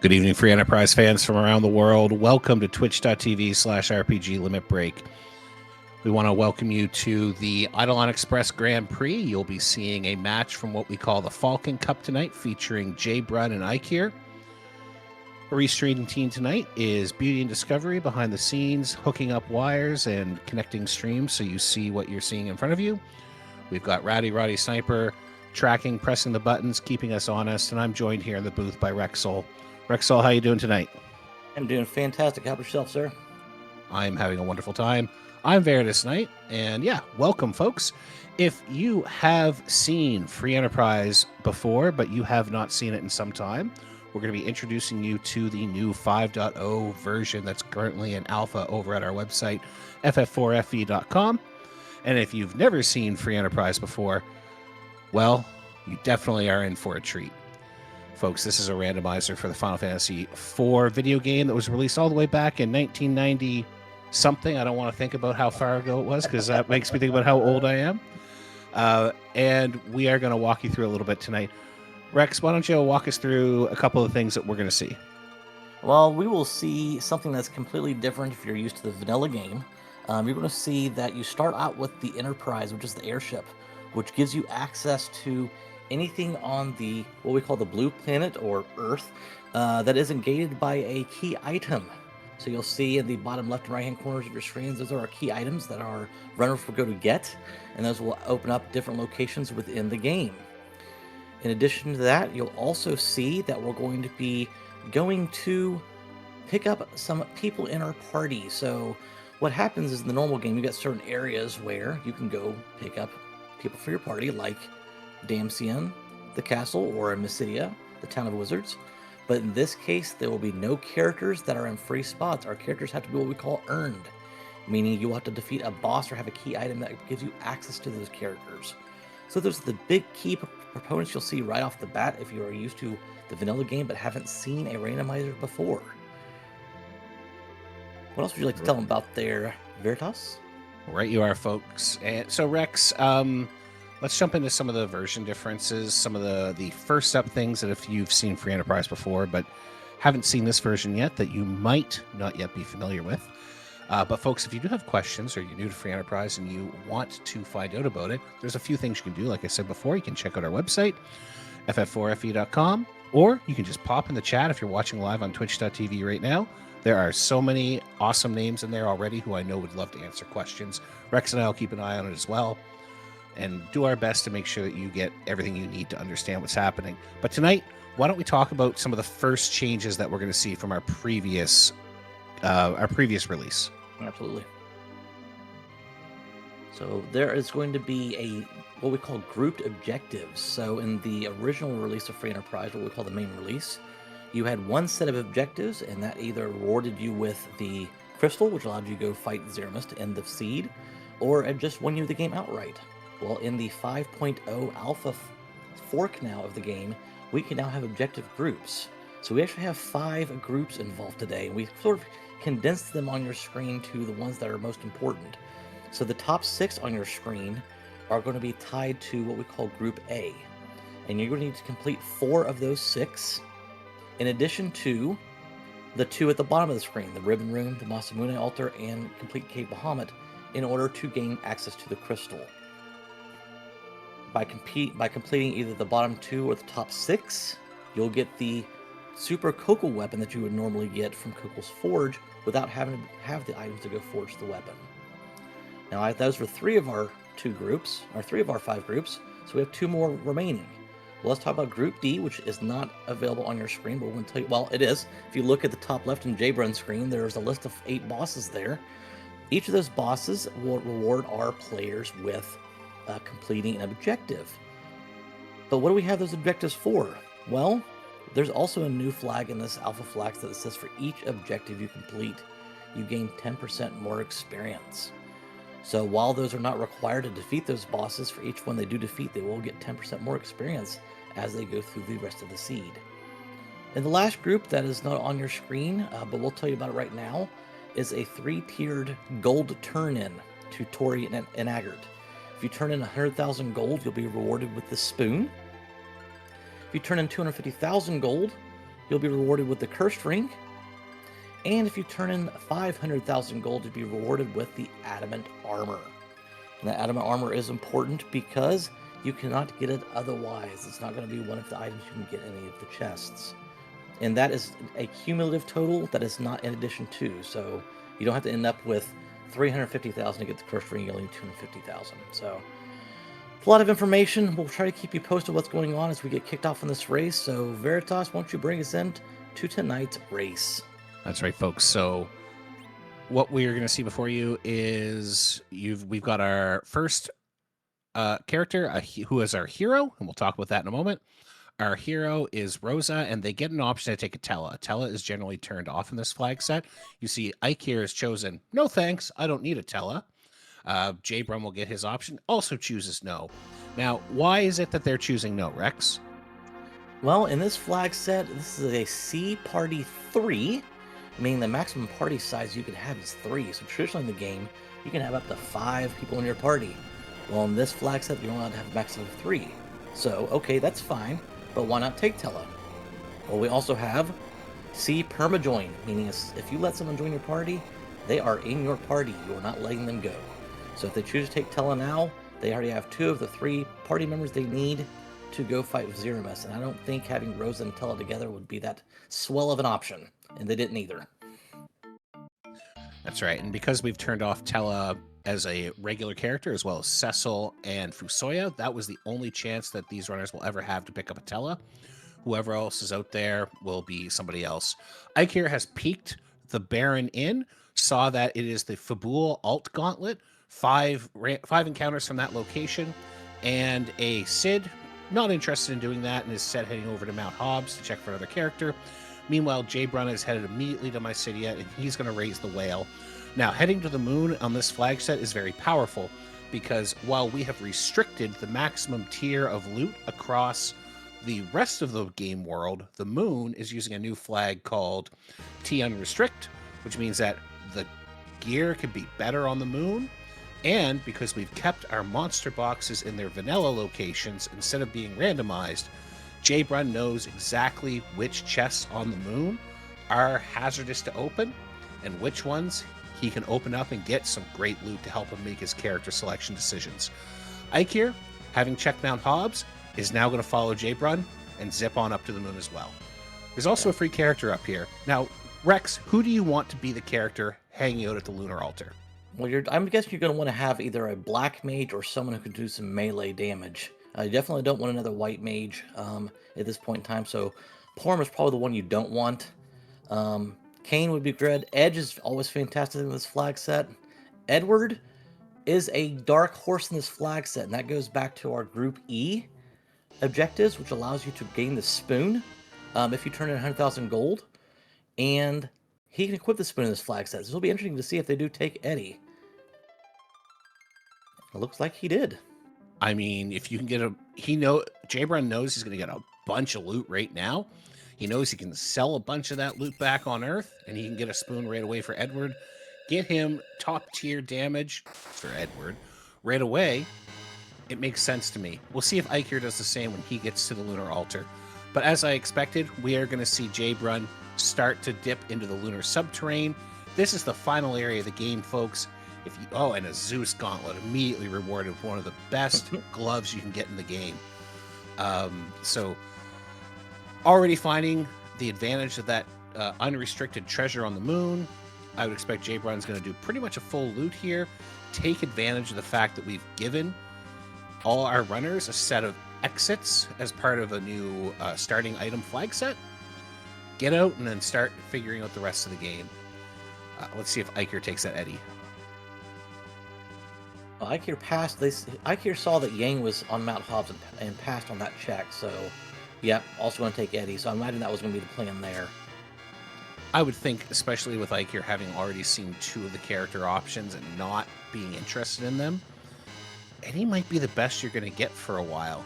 Good evening, Free Enterprise fans from around the world. Welcome to twitch.tv/RPG Limit Break. We want to welcome you to the Eidolon Express Grand Prix. You'll be seeing a match from what we call the Falcon Cup tonight, featuring JBrun and Eykir. The restreaming team tonight is Beauty and Discovery behind the scenes, hooking up wires and connecting streams so you see what you're seeing in front of you. We've got Roddy Sniper tracking, pressing the buttons, keeping us honest, and I'm joined here in the booth by Rexel. Rexel, how you doing tonight? I'm doing fantastic. How about yourself, sir? I'm having a wonderful time. I'm Veritas Knight, and yeah, welcome, folks. If you have seen Free Enterprise before, but you have not seen it in some time, we're going to be introducing you to the new 5.0 version that's currently in alpha over at our website, FF4FE.com. And if you've never seen Free Enterprise before, well, you definitely are in for a treat. Folks, this is a randomizer for the Final Fantasy IV video game that was released all the way back in 1990 something. I don't want to think about how far ago it was because that makes me think about how old I am. And we are going to walk you through a little bit tonight. Rex, why don't you walk us through a couple of things that we're going to see? Well, we will see something that's completely different if you're used to the vanilla game. You're going to see that you start out with the Enterprise, which is the airship, which gives you access to anything on the what we call the blue planet or Earth that isn't gated by a key item. So you'll see in the bottom left and right hand corners of your screens, those are our key items that our runners will go to get, and those will open up different locations within the game. In addition to that, you'll also see that we're going to be going to pick up some people in our party. So what happens is in the normal game, you got certain areas where you can go pick up people for your party, like Damcian, the castle, or Mysidia, the town of wizards. But in this case, there will be no characters that are in free spots. Our characters have to be what we call earned, meaning you will have to defeat a boss or have a key item that gives you access to those characters. So those are the big key proponents you'll see right off the bat if you are used to the vanilla game but haven't seen a randomizer before. What else would you like to tell them about there, Veritas? Right you are, folks. And so, Rex, let's jump into some of the version differences, some of the first up things that if you've seen Free Enterprise before but haven't seen this version yet that you might not yet be familiar with. But folks, if you do have questions or you're new to Free Enterprise and you want to find out about it, there's a few things you can do. Like I said before, you can check out our website, FF4FE.com, or you can just pop in the chat if you're watching live on twitch.tv right now. There are so many awesome names in there already who I know would love to answer questions. Rex and I will keep an eye on it as well and do our best to make sure that you get everything you need to understand what's happening. But tonight, why don't we talk about some of the first changes that we're going to see from our previous release? Absolutely. So there is going to be what we call grouped objectives. So in the original release of Free Enterprise, what we call the main release, you had one set of objectives, and that either rewarded you with the crystal, which allowed you to go fight Zeromus to end the seed, or it just won you the game outright. Well, in the 5.0 alpha fork now of the game, we can now have objective groups. So we actually have 5 groups involved today, and we sort of condensed them on your screen to the ones that are most important. So the top 6 on your screen are going to be tied to what we call Group A, and you're going to need to complete 4 of those 6, in addition to the 2 at the bottom of the screen, the Ribbon Room, the Masamune Altar, and Complete Cave Bahamut, in order to gain access to the crystal. By completing either the bottom 2 or the top 6, you'll get the Super Coco weapon that you would normally get from Coco's Forge without having to have the items to go forge the weapon. Now, those were 3 of our 2 groups, or 3 of our 5 groups, so we have 2 more remaining. Well, let's talk about Group D, which is not available on your screen, but we're going to tell you, well, it is. If you look at the top left in JBrun screen, there's a list of 8 bosses there. Each of those bosses will reward our players with completing an objective. But what do we have those objectives for? Well, there's also a new flag in this alpha flag that says for each objective you complete, you gain 10% more experience. So while those are not required to defeat those bosses, for each one they do defeat, they will get 10% more experience as they go through the rest of the seed. And the last group that is not on your screen, but we'll tell you about it right now, is a 3-tiered gold turn-in to Tori and Agert. If you turn in 100,000 gold, you'll be rewarded with the spoon. If you turn in 250,000 gold, you'll be rewarded with the Cursed Ring. And if you turn in 500,000 gold, you'll be rewarded with the Adamant Armor. And that Adamant Armor is important because you cannot get it otherwise. It's not going to be one of the items you can get in any of the chests. And that is a cumulative total that is not in addition to. So you don't have to end up with 350,000 to get the Cursed Ring, you only need 250,000. So a lot of information. We'll try to keep you posted what's going on as we get kicked off in this race. So Veritas, why don't you bring us in to tonight's race? That's right, folks. So what we're going to see before you is we've got our first character who is our hero, and we'll talk about that in a moment. Our hero is Rosa, and they get an option to take a Tella. Tella is generally turned off in this flag set. You see Eykir is chosen, no thanks, I don't need a Tella. JBrun will get his option, also chooses no. Now, why is it that they're choosing no, Rex? Well, in this flag set, this is a C Party 3, meaning the maximum party size you can have is 3. So traditionally in the game, you can have up to 5 people in your party. Well, in this flag set, you're allowed to have a maximum of 3. So, okay, that's fine, but why not take Tella? Well, we also have C Permajoin, meaning if you let someone join your party, they are in your party. You are not letting them go. So if they choose to take Tella now, they already have 2 of the 3 party members they need to go fight with Zeromus. And I don't think having Rosa and Tella together would be that swell of an option. And they didn't either. That's right. And because we've turned off Tella as a regular character, as well as Cecil and Fusoya, that was the only chance that these runners will ever have to pick up a Tella. Whoever else is out there will be somebody else. Eykir has peeked the Baron in, saw that it is the Fabul Alt Gauntlet, 5 encounters from that location, and a Cid, not interested in doing that, and is set heading over to Mount Hobbs to check for another character. Meanwhile, JBrun is headed immediately to Mysidia, and he's going to raise the whale. Now, heading to the moon on this flag set is very powerful, because while we have restricted the maximum tier of loot across the rest of the game world, the moon is using a new flag called T Unrestrict, which means that the gear can be better on the moon. And because we've kept our monster boxes in their vanilla locations instead of being randomized, JBrun knows exactly which chests on the moon are hazardous to open and which ones he can open up and get some great loot to help him make his character selection decisions. Eykir, having checked Mount Hobbs, is now going to follow JBrun and zip on up to the moon as well. There's also a free character up here. Now, Rex, who do you want to be the character hanging out at the lunar altar? Well, I'm guessing you're going to want to have either a black mage or someone who can do some melee damage. You definitely don't want another white mage at this point in time, so Porm is probably the one you don't want. Kane would be good. Edge is always fantastic in this flag set. Edward is a dark horse in this flag set, and that goes back to our Group E objectives, which allows you to gain the spoon if you turn in 100,000 gold. And he can equip the spoon in this flag set. This will be interesting to see if they do take Eddie. It looks like he did. I mean, if you can get JBrun knows he's going to get a bunch of loot right now. He knows he can sell a bunch of that loot back on Earth, and he can get a spoon right away for Edward. Get him top tier damage for Edward right away. It makes sense to me. We'll see if Eykir does the same when he gets to the lunar altar. But as I expected, we are going to see JBrun start to dip into the lunar subterrane. This is the final area of the game, folks. And a Zeus gauntlet, immediately rewarded with one of the best gloves you can get in the game. So already finding the advantage of that unrestricted treasure on the moon. I would expect JBrun's going to do pretty much a full loot here. Take advantage of the fact that we've given all our runners a set of exits as part of a new starting item flag set. Get out and then start figuring out the rest of the game. Let's see if Eykir takes that Eddie. Well, Eykir passed. Eykir saw that Yang was on Mount Hobbs and passed on that check. So, yeah, also going to take Eddie. So I imagine that was going to be the plan there. I would think, especially with Eykir having already seen 2 of the character options and not being interested in them, Eddie might be the best you're going to get for a while.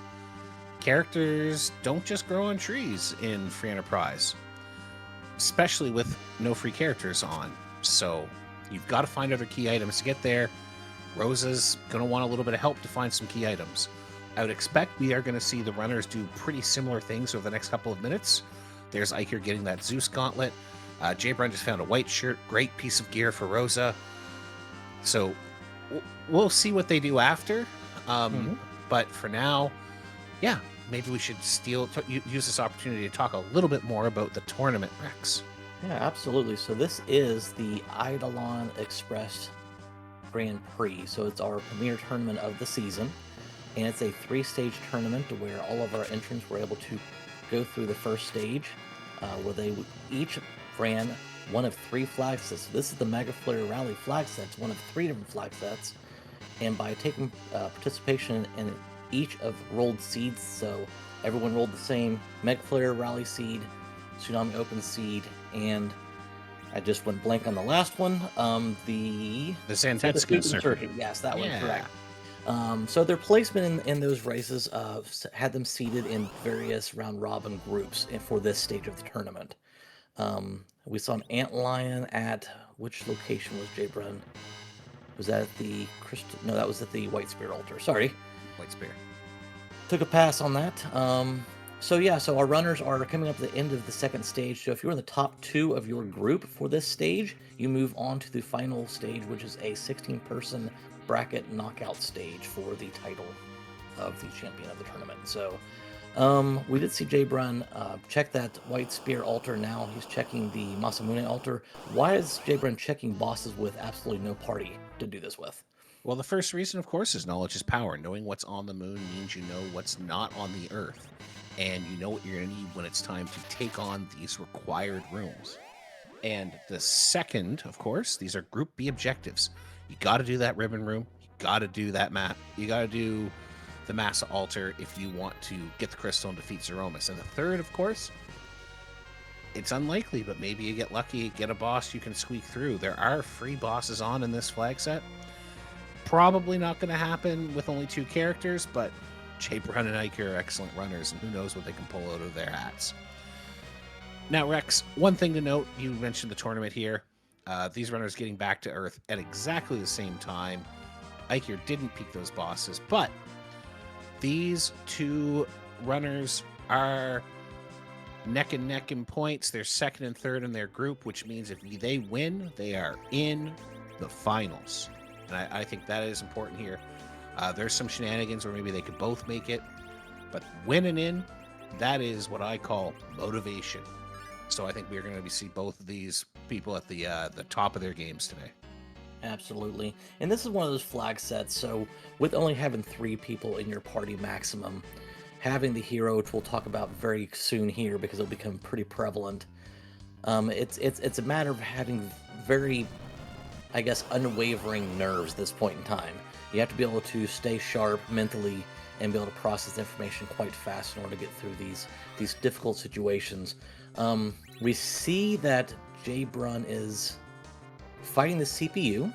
Characters don't just grow on trees in Free Enterprise, especially with no free characters on. So you've got to find other key items to get there. Rosa's going to want a little bit of help to find some key items. I would expect we are going to see the runners do pretty similar things over the next couple of minutes. There's Eykir getting that Zeus gauntlet. JBrun just found a white shirt. Great piece of gear for Rosa. So we'll see what they do after. But for now, yeah, maybe we should use this opportunity to talk a little bit more about the tournament, Rex. Yeah, absolutely. So this is the Eidolon Express Grand Prix. So it's our premier tournament of the season. And it's a 3-stage tournament where all of our entrants were able to go through the first stage, where they each ran one of 3 flag sets. So this is the Mega Flare Rally flag sets, one of 3 different flag sets. And by taking participation in each of rolled seeds, so everyone rolled the same Mega Flare Rally seed, Tsunami Open seed, and I just went blank on the last one. The Zantetsuka Circuit. Yes, that one, correct. So their placement in those races had them seated in various round robin groups for this stage of the tournament. We saw an antlion at which location was JBrun? Was that at the Crystal? No, that was at the White Spear altar. Sorry, White Spear. Took a pass on that. So our runners are coming up to the end of the second stage. So if you're in the top 2 of your group for this stage, you move on to the final stage, which is a 16-person bracket knockout stage for the title of the champion of the tournament. So we did see JBrun check that White Spear altar. Now he's checking the Masamune altar. Why is JBrun checking bosses with absolutely no party to do this with? Well, the first reason, of course, is knowledge is power. Knowing what's on the moon means you know what's not on the Earth. And you know what you're going to need when it's time to take on these required rooms. And the second, of course, these are Group B objectives. You got to do that ribbon room. You got to do that map. You got to do the Massa altar if you want to get the crystal and defeat Zeromus. And the third, of course, it's unlikely, but maybe you get lucky, get a boss you can squeak through. There are free bosses on in this flag set. Probably not going to happen with only 2 characters, but JBrun and Eykir are excellent runners, and who knows what they can pull out of their hats. Now, Rex, one thing to note, you mentioned the tournament here. These runners getting back to Earth at exactly the same time. Eykir didn't peak those bosses, but these 2 runners are neck and neck in points. They're second and third in their group, which means if they win, they are in the finals. And I think that is important here. There's some shenanigans where maybe they could both make it, but winning in, that is what I call motivation. So I think we're going to see both of these people at the top of their games today. Absolutely. And this is one of those flag sets, so with only having 3 people in your party maximum, having the hero, which we'll talk about very soon here because it'll become pretty prevalent, it's a matter of having very, I guess, unwavering nerves at this point in time. You have to be able to stay sharp mentally and be able to process information quite fast in order to get through these difficult situations. We see that JBrun is fighting the CPU,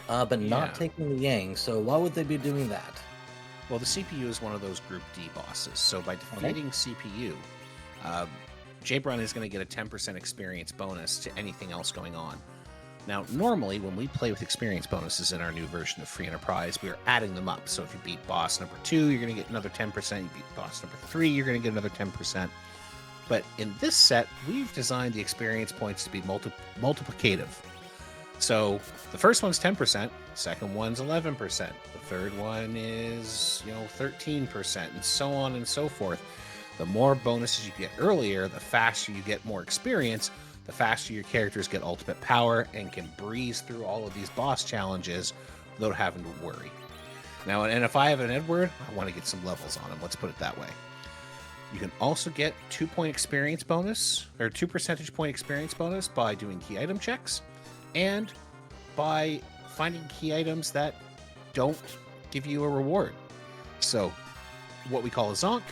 but not taking the Yang. So why would they be doing that? Well, the CPU is one of those Group D bosses. So by defeating CPU, JBrun is going to get a 10% experience bonus to anything else going on. Now, normally, when we play with experience bonuses in our new version of Free Enterprise, we're adding them up. So if you beat boss number 2, you're going to get another 10%. You beat boss number 3, you're going to get another 10%. But in this set, we've designed the experience points to be multiplicative. So the first one's 10%, second one's 11%, the third one is 13%, and so on and so forth. The more bonuses you get earlier, the faster you get more experience, the faster your characters get ultimate power and can breeze through all of these boss challenges without having to worry. Now, and if I have an Edward, I want to get some levels on him. Let's put it that way. You can also get 2-point experience bonus, or 2 percentage point experience bonus by doing key item checks and by finding key items that don't give you a reward. So what we call a zonk.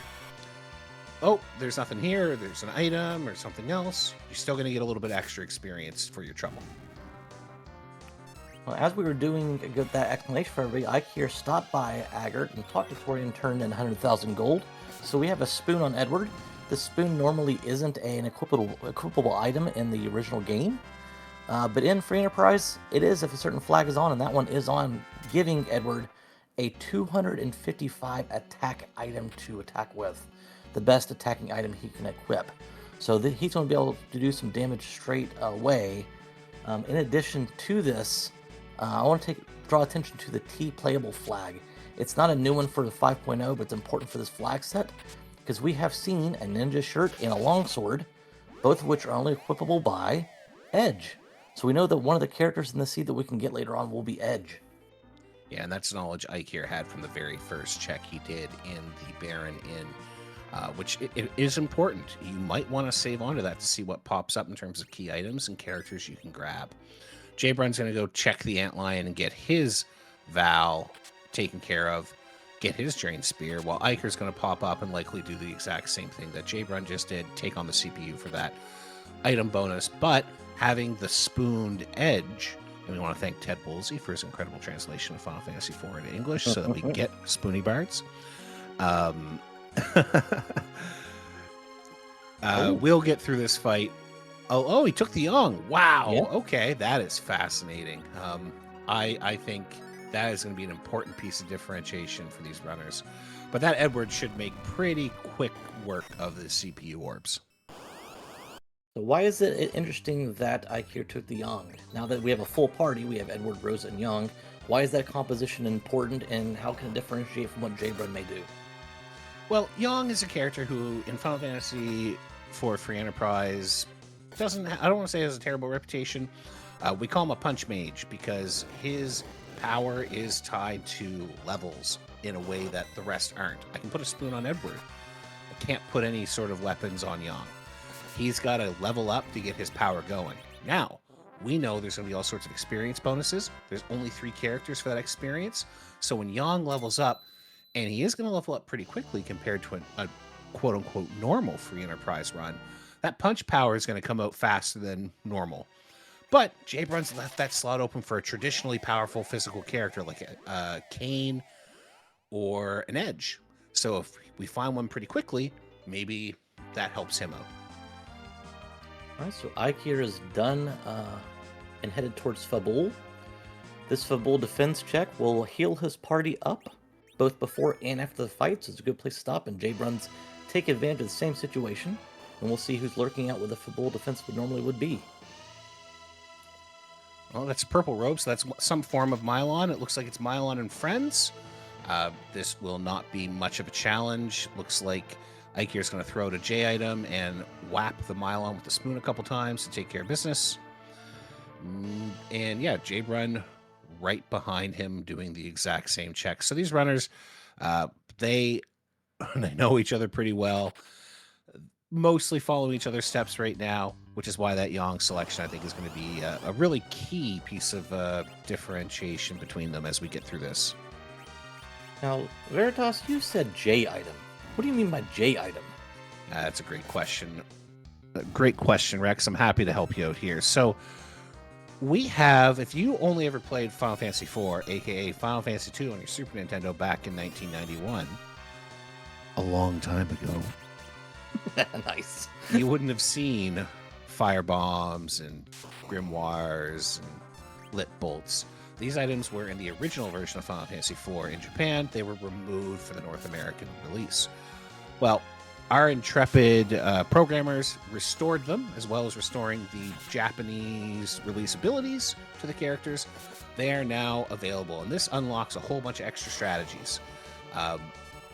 Oh, there's nothing here, there's an item or something else, you're still going to get a little bit extra experience for your trouble. Well, as we were doing that explanation for everybody, Eykir stopped by Agert and talked to Tori and turned in 100,000 gold. So we have a spoon on Edward. This spoon normally isn't an equipable item in the original game, but in Free Enterprise, it is if a certain flag is on, and that one is on, giving Edward a 255 attack item to attack with, the best attacking item he can equip. So he's going to be able to do some damage straight away. In addition to this, I want to draw attention to the T playable flag. It's not a new one for the 5.0, but it's important for this flag set because we have seen a ninja shirt and a longsword, both of which are only equipable by Edge. So we know that one of the characters in the seed that we can get later on will be Edge. Yeah, and that's knowledge Eykir had from the very first check he did in the Baron Inn, which it is important. You might want to save onto that to see what pops up in terms of key items and characters you can grab. JBrun's going to go check the Antlion and get his Val taken care of, get his Drain Spear, while Eykir's going to pop up and likely do the exact same thing that JBrun just did, take on the CPU for that item bonus, but having the spooned Edge. And we want to thank Ted Woolsey for his incredible translation of Final Fantasy IV into English so that we can get Spoony Bards. We'll get through this fight. Oh, he took the Young. Wow. Yeah. Okay, that is fascinating. I think that is going to be an important piece of differentiation for these runners. But that Edward should make pretty quick work of the CPU orbs. So why is it interesting that Eykir took the Young? Now that we have a full party, we have Edward, Rosa, and Young. Why is that composition important, and how can it differentiate from what JBrun may do? Well, Young is a character who, in Final Fantasy IV Free Enterprise, doesn't. I don't want to say has a terrible reputation. We call him a punch mage because his power is tied to levels in a way that the rest aren't. I can put a spoon on Edward. I can't put any sort of weapons on Young. He's got to level up to get his power going. Now, we know there's going to be all sorts of experience bonuses. There's only 3 characters for that experience. So when Young levels up, and he is going to level up pretty quickly compared to a quote-unquote normal Free Enterprise run, that punch power is going to come out faster than normal. But JBrun's left that slot open for a traditionally powerful physical character like a Kane or an Edge. So if we find one pretty quickly, maybe that helps him out. All right, so Eykir is done and headed towards Fabul. This Fabul defense check will heal his party up both before and after the fight, so it's a good place to stop, and JBrun's take advantage of the same situation, and we'll see who's lurking out where the Fabul defense would be. Well, that's purple robe, so that's some form of Mylon. It looks like it's Mylon and friends. This will not be much of a challenge. Looks like Eykir's going to throw out a J item and whap the Mylon with the spoon a couple times to take care of business. And yeah, JBrun right behind him doing the exact same check. So these runners, they know each other pretty well, mostly follow each other's steps right now, which is why that Young selection, I think, is going to be a really key piece of differentiation between them as we get through this. Now, Veritas, you said J item. What do you mean by J item? That's a great question. Great question, Rex. I'm happy to help you out here. So we have, if you only ever played Final Fantasy IV, aka Final Fantasy II on your Super Nintendo back in 1991, a long time ago. Nice. You wouldn't have seen fire bombs and grimoires and lit bolts. These items were in the original version of Final Fantasy IV in Japan. They were removed for the North American release. Well, our intrepid programmers restored them, as well as restoring the Japanese release abilities to the characters. They are now available, and this unlocks a whole bunch of extra strategies.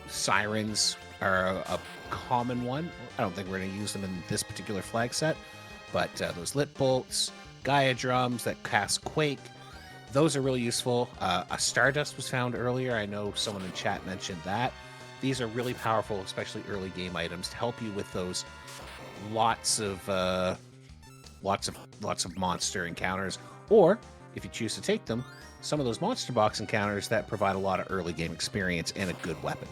Sirens are a common one. I don't think we're going to use them in this particular flag set, but those lit bolts, Gaia drums that cast Quake, those are really useful. A Stardust was found earlier. I know someone in chat mentioned that. These are really powerful, especially early game items to help you with those lots of monster encounters, or if you choose to take them, some of those monster box encounters that provide a lot of early game experience and a good weapon.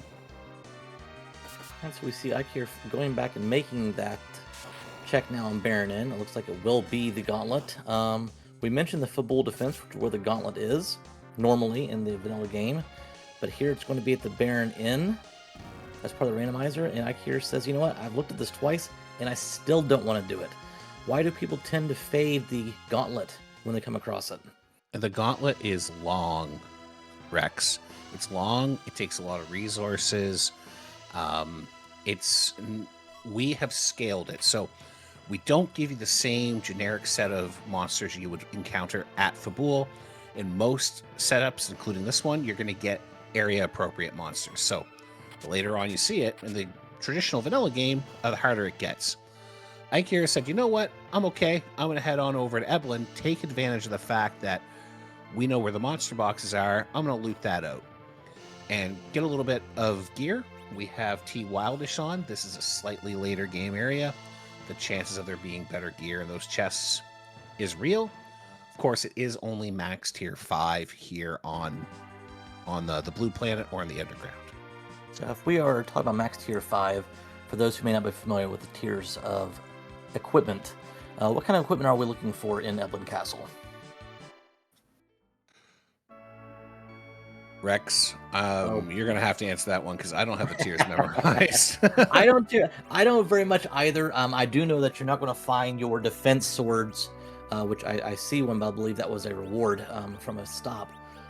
And so we see Eykir going back and making that check now on Baron Inn. It looks like it will be the Gauntlet. We mentioned the Fabul defense, which is where the Gauntlet is normally in the vanilla game, but here it's going to be at the Baron Inn as part of the randomizer, and Eykir says, you know what, I've looked at this twice, and I still don't want to do it. Why do people tend to fade the Gauntlet when they come across it? The Gauntlet is long. Rex. It's long. It takes a lot of resources. We have scaled it, so we don't give you the same generic set of monsters you would encounter at Fabul. In most setups, including this one, you're going to get area-appropriate monsters. So the later on you see it in the traditional vanilla game, the harder it gets. Eykir said, you know what? I'm okay. I'm going to head on over to Eidolon, take advantage of the fact that we know where the monster boxes are. I'm going to loot that out and get a little bit of gear. We have T Wildish on. This is a slightly later game area. The chances of there being better gear in those chests is real. Of course, it is only max tier 5 here on the blue planet or in the underground. So if we are talking about max tier 5, for those who may not be familiar with the tiers of equipment, what kind of equipment are we looking for in Eidolon Castle? Rex, you're going to have to answer that one because I don't have the tiers memorized. I don't very much either. I do know that you're not going to find your defense swords, which I see one, but I believe that was a reward from a stop.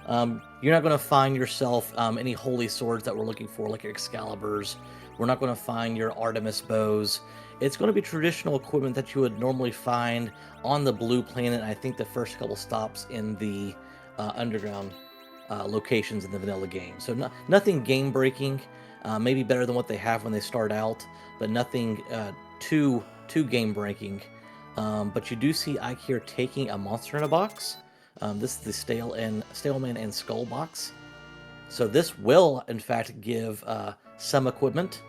You're not going to find yourself any holy swords that we're looking for, like your Excaliburs. We're not going to find your Artemis bows. It's going to be traditional equipment that you would normally find on the blue planet. I think the first couple stops in the underground locations in the vanilla game. So nothing game breaking, maybe better than what they have when they start out, but nothing too game breaking. But you do see Eykir taking a monster in a box. This is the Staleman and Skull box. So this will, in fact, give some equipment.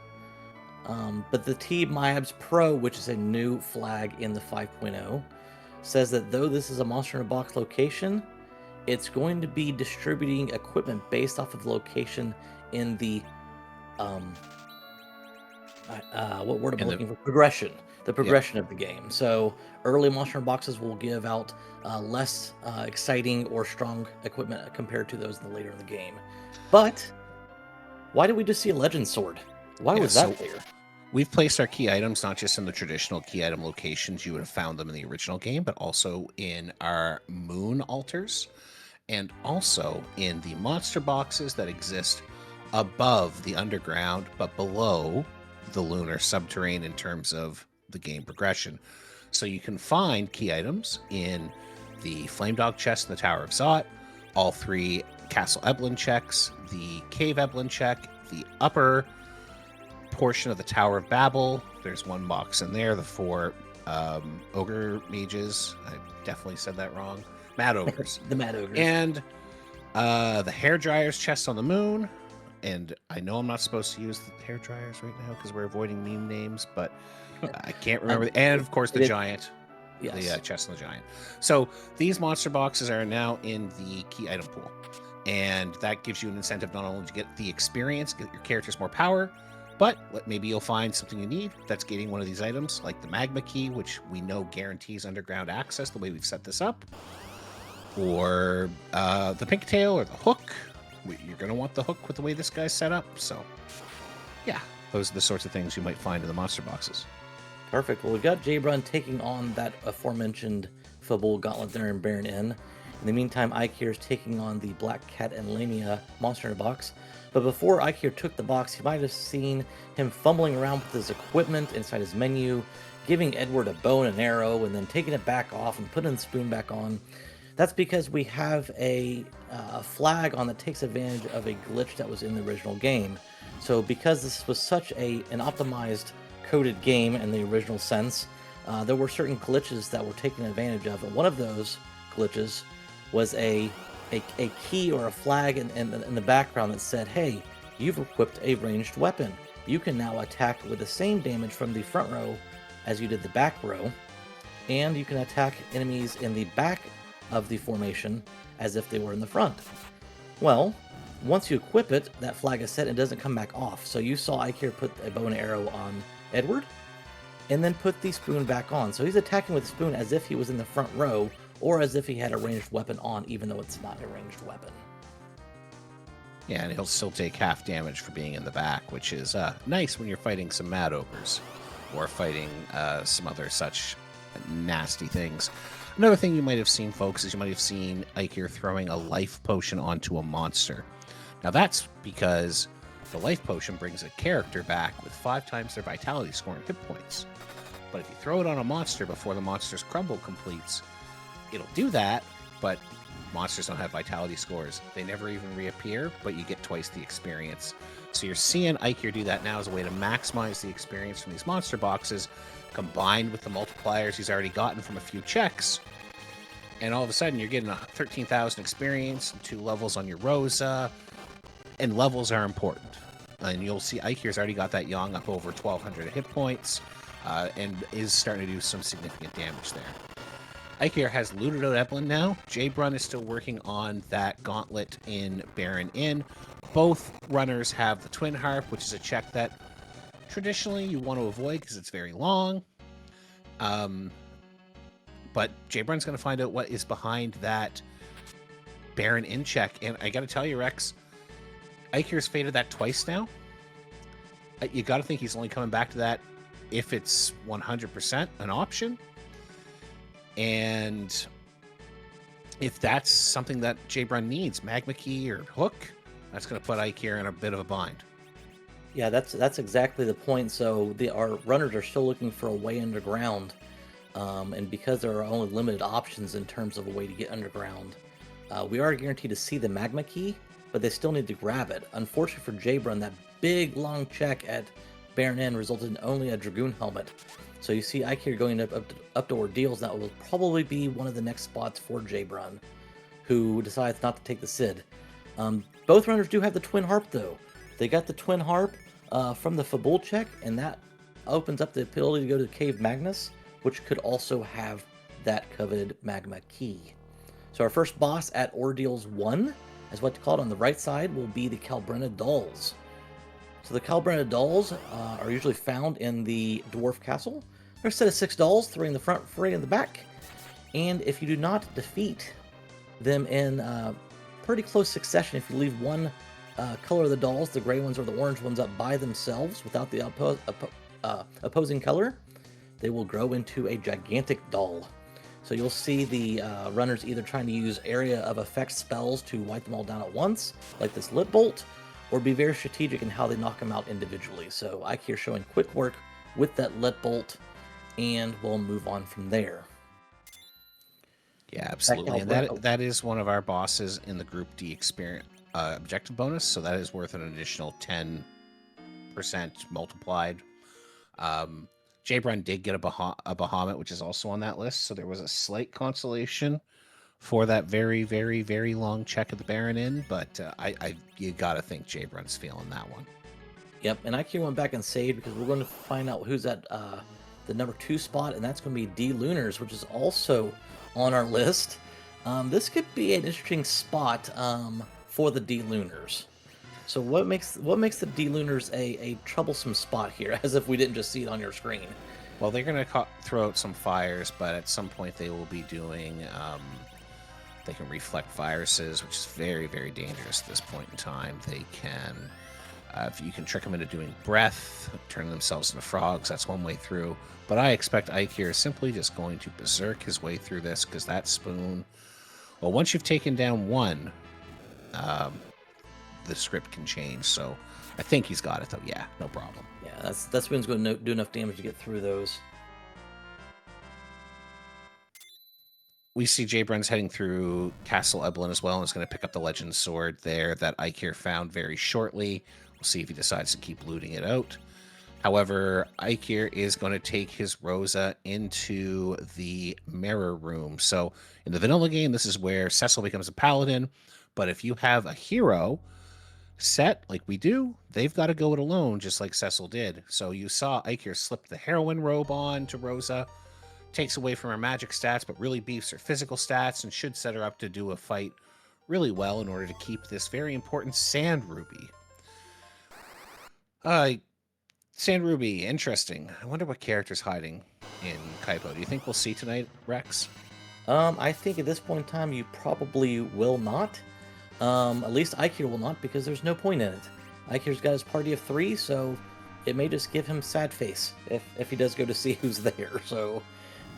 But the T Myabs Pro, which is a new flag in the 5.0, says that though this is a monster in a box location, it's going to be distributing equipment based off of the location in the what word am I looking for? Progression. The progression of the game. So early monster boxes will give out less exciting or strong equipment compared to those in the later in the game. But why did we just see a legend sword? Why was that there? We've placed our key items not just in the traditional key item locations you would have found them in the original game, but also in our moon altars and also in the monster boxes that exist above the underground but below the lunar subterranean in terms of the game progression. So you can find key items in the Flame Dog chest in the Tower of Zot, all 3 Castle Eidolon checks, the Cave Eidolon check, the upper portion of the Tower of Babel. There's one box in there, the 4 ogre mages. I definitely said that wrong. Mad ogres. The Mad ogres. And the hair dryers chest on the moon. And I know I'm not supposed to use the hair dryers right now because we're avoiding meme names, but I can't remember. And of course, the giant. Yes. The chest on the giant. So these monster boxes are now in the key item pool. And that gives you an incentive not only to get the experience, get your characters more power, but maybe you'll find something you need that's getting one of these items, like the magma key, which we know guarantees underground access the way we've set this up, or the pink tail or the hook. You're going to want the hook with the way this guy's set up. So, yeah, those are the sorts of things you might find in the monster boxes. Perfect. Well, we've got JBrun taking on that aforementioned Fabul Gauntlet there in Baron Inn. In the meantime, Eykir is taking on the Black Cat and Lamia monster in a box. But before Eykir took the box, you might have seen him fumbling around with his equipment inside his menu, giving Edward a bow and an arrow, and then taking it back off and putting the spoon back on. That's because we have a flag on that takes advantage of a glitch that was in the original game. So because this was such an optimized, coded game in the original sense, there were certain glitches that were taken advantage of. And one of those glitches was a key or a flag in the background that said, hey, you've equipped a ranged weapon. You can now attack with the same damage from the front row as you did the back row, and you can attack enemies in the back of the formation as if they were in the front. Well, once you equip it, that flag is set and doesn't come back off. So you saw Eykir put a bow and arrow on Edward, and then put the spoon back on. So he's attacking with the spoon as if he was in the front row, or as if he had a ranged weapon on, even though it's not a ranged weapon. Yeah, and he'll still take half damage for being in the back, which is nice when you're fighting some mad ogres or fighting some other such nasty things. Another thing you might have seen, folks, is you might have seen Eykir throwing a life potion onto a monster. Now that's because the life potion brings a character back with 5 times their vitality score and hit points. But if you throw it on a monster before the monster's crumble completes, it'll do that, but monsters don't have vitality scores. They never even reappear, but you get twice the experience. So you're seeing Eykir do that now as a way to maximize the experience from these monster boxes, combined with the multipliers he's already gotten from a few checks. And all of a sudden, you're getting 13,000 experience and 2 levels on your Rosa. And levels are important. And you'll see Eykir's already got that Yang up over 1,200 hit points, and is starting to do some significant damage there. Eykir has looted out Eidolon now. JBrun is still working on that gauntlet in Baron Inn. Both runners have the Twin Harp, which is a check that traditionally you want to avoid because it's very long. But JBrun's going to find out what is behind that Baron Inn check. And I got to tell you, Rex, Eykir's faded that twice now. You got to think he's only coming back to that if it's 100% an option. And if that's something that JBrun needs, Magma Key or Hook, that's going to put Eykir in a bit of a bind. Yeah, that's exactly the point. So our runners are still looking for a way underground, and because there are only limited options in terms of a way to get underground, we are guaranteed to see the Magma Key, but they still need to grab it. Unfortunately for JBrun, that big long check at Baron Inn resulted in only a Dragoon helmet. So you see Eykir going up to Ordeals. That will probably be one of the next spots for JBrun, who decides not to take the Sid. Both runners do have the Twin Harp, though. They got the Twin Harp from the Fabul check, and that opens up the ability to go to Cave Magnus, which could also have that coveted Magma Key. So our first boss at Ordeals 1, as what to call it on the right side, will be the Calbrenna Dolls. So the Calbrenna Dolls are usually found in the Dwarf Castle. They're a set of 6 dolls, 3 in the front, 3 in the back. And if you do not defeat them in pretty close succession, if you leave one color of the dolls, the gray ones or the orange ones, up by themselves without the opposing color, they will grow into a gigantic doll. So you'll see the runners either trying to use area of effect spells to wipe them all down at once, like this Lit Bolt, or be very strategic in how they knock them out individually. So Eykir showing quick work with that Lit Bolt, and we'll move on from there. Yeah, absolutely. And that is one of our bosses in the Group D experience objective bonus, so that is worth an additional 10% multiplied. JBrun did get a Bahamut, which is also on that list, so there was a slight consolation for that very, very, very long check at the Baron Inn, but you gotta think JBrun's feeling that one. Yep, and Eykir went back and saved because we're going to find out who's at the number 2 spot, and that's going to be D Lunars, which is also on our list. This could be an interesting spot for the D Lunars. So what makes the D Lunars a troublesome spot here, as if we didn't just see it on your screen? Well, they're going to throw out some fires, but at some point they will be doing... they can reflect viruses, which is very, very dangerous at this point in time. They can... if you can trick them into doing breath, turning themselves into frogs, that's one way through. But I expect Eykir is simply just going to berserk his way through this, because that spoon... Well, once you've taken down one, the script can change. So I think he's got it, though. Yeah, no problem. Yeah, that spoon's going to do enough damage to get through those. We see JBrun's heading through Castle Eidolon as well, and is going to pick up the Legend Sword there that Eykir found very shortly. We'll see if he decides to keep looting it out. However, Eykir is going to take his Rosa into the Mirror Room. So in the vanilla game, this is where Cecil becomes a paladin. But if you have a hero set like we do, they've got to go it alone, just like Cecil did. So you saw Eykir slip the heroine robe on to Rosa. Takes away from her magic stats, but really beefs her physical stats and should set her up to do a fight really well in order to keep this very important Sand Ruby. Sand Ruby, interesting. I wonder what character's hiding in Kaipo. Do you think we'll see tonight, Rex? I think at this point in time, you probably will not. At least Eykir will not, because there's no point in it. Eykir's got his party of 3, so it may just give him sad face if he does go to see who's there. So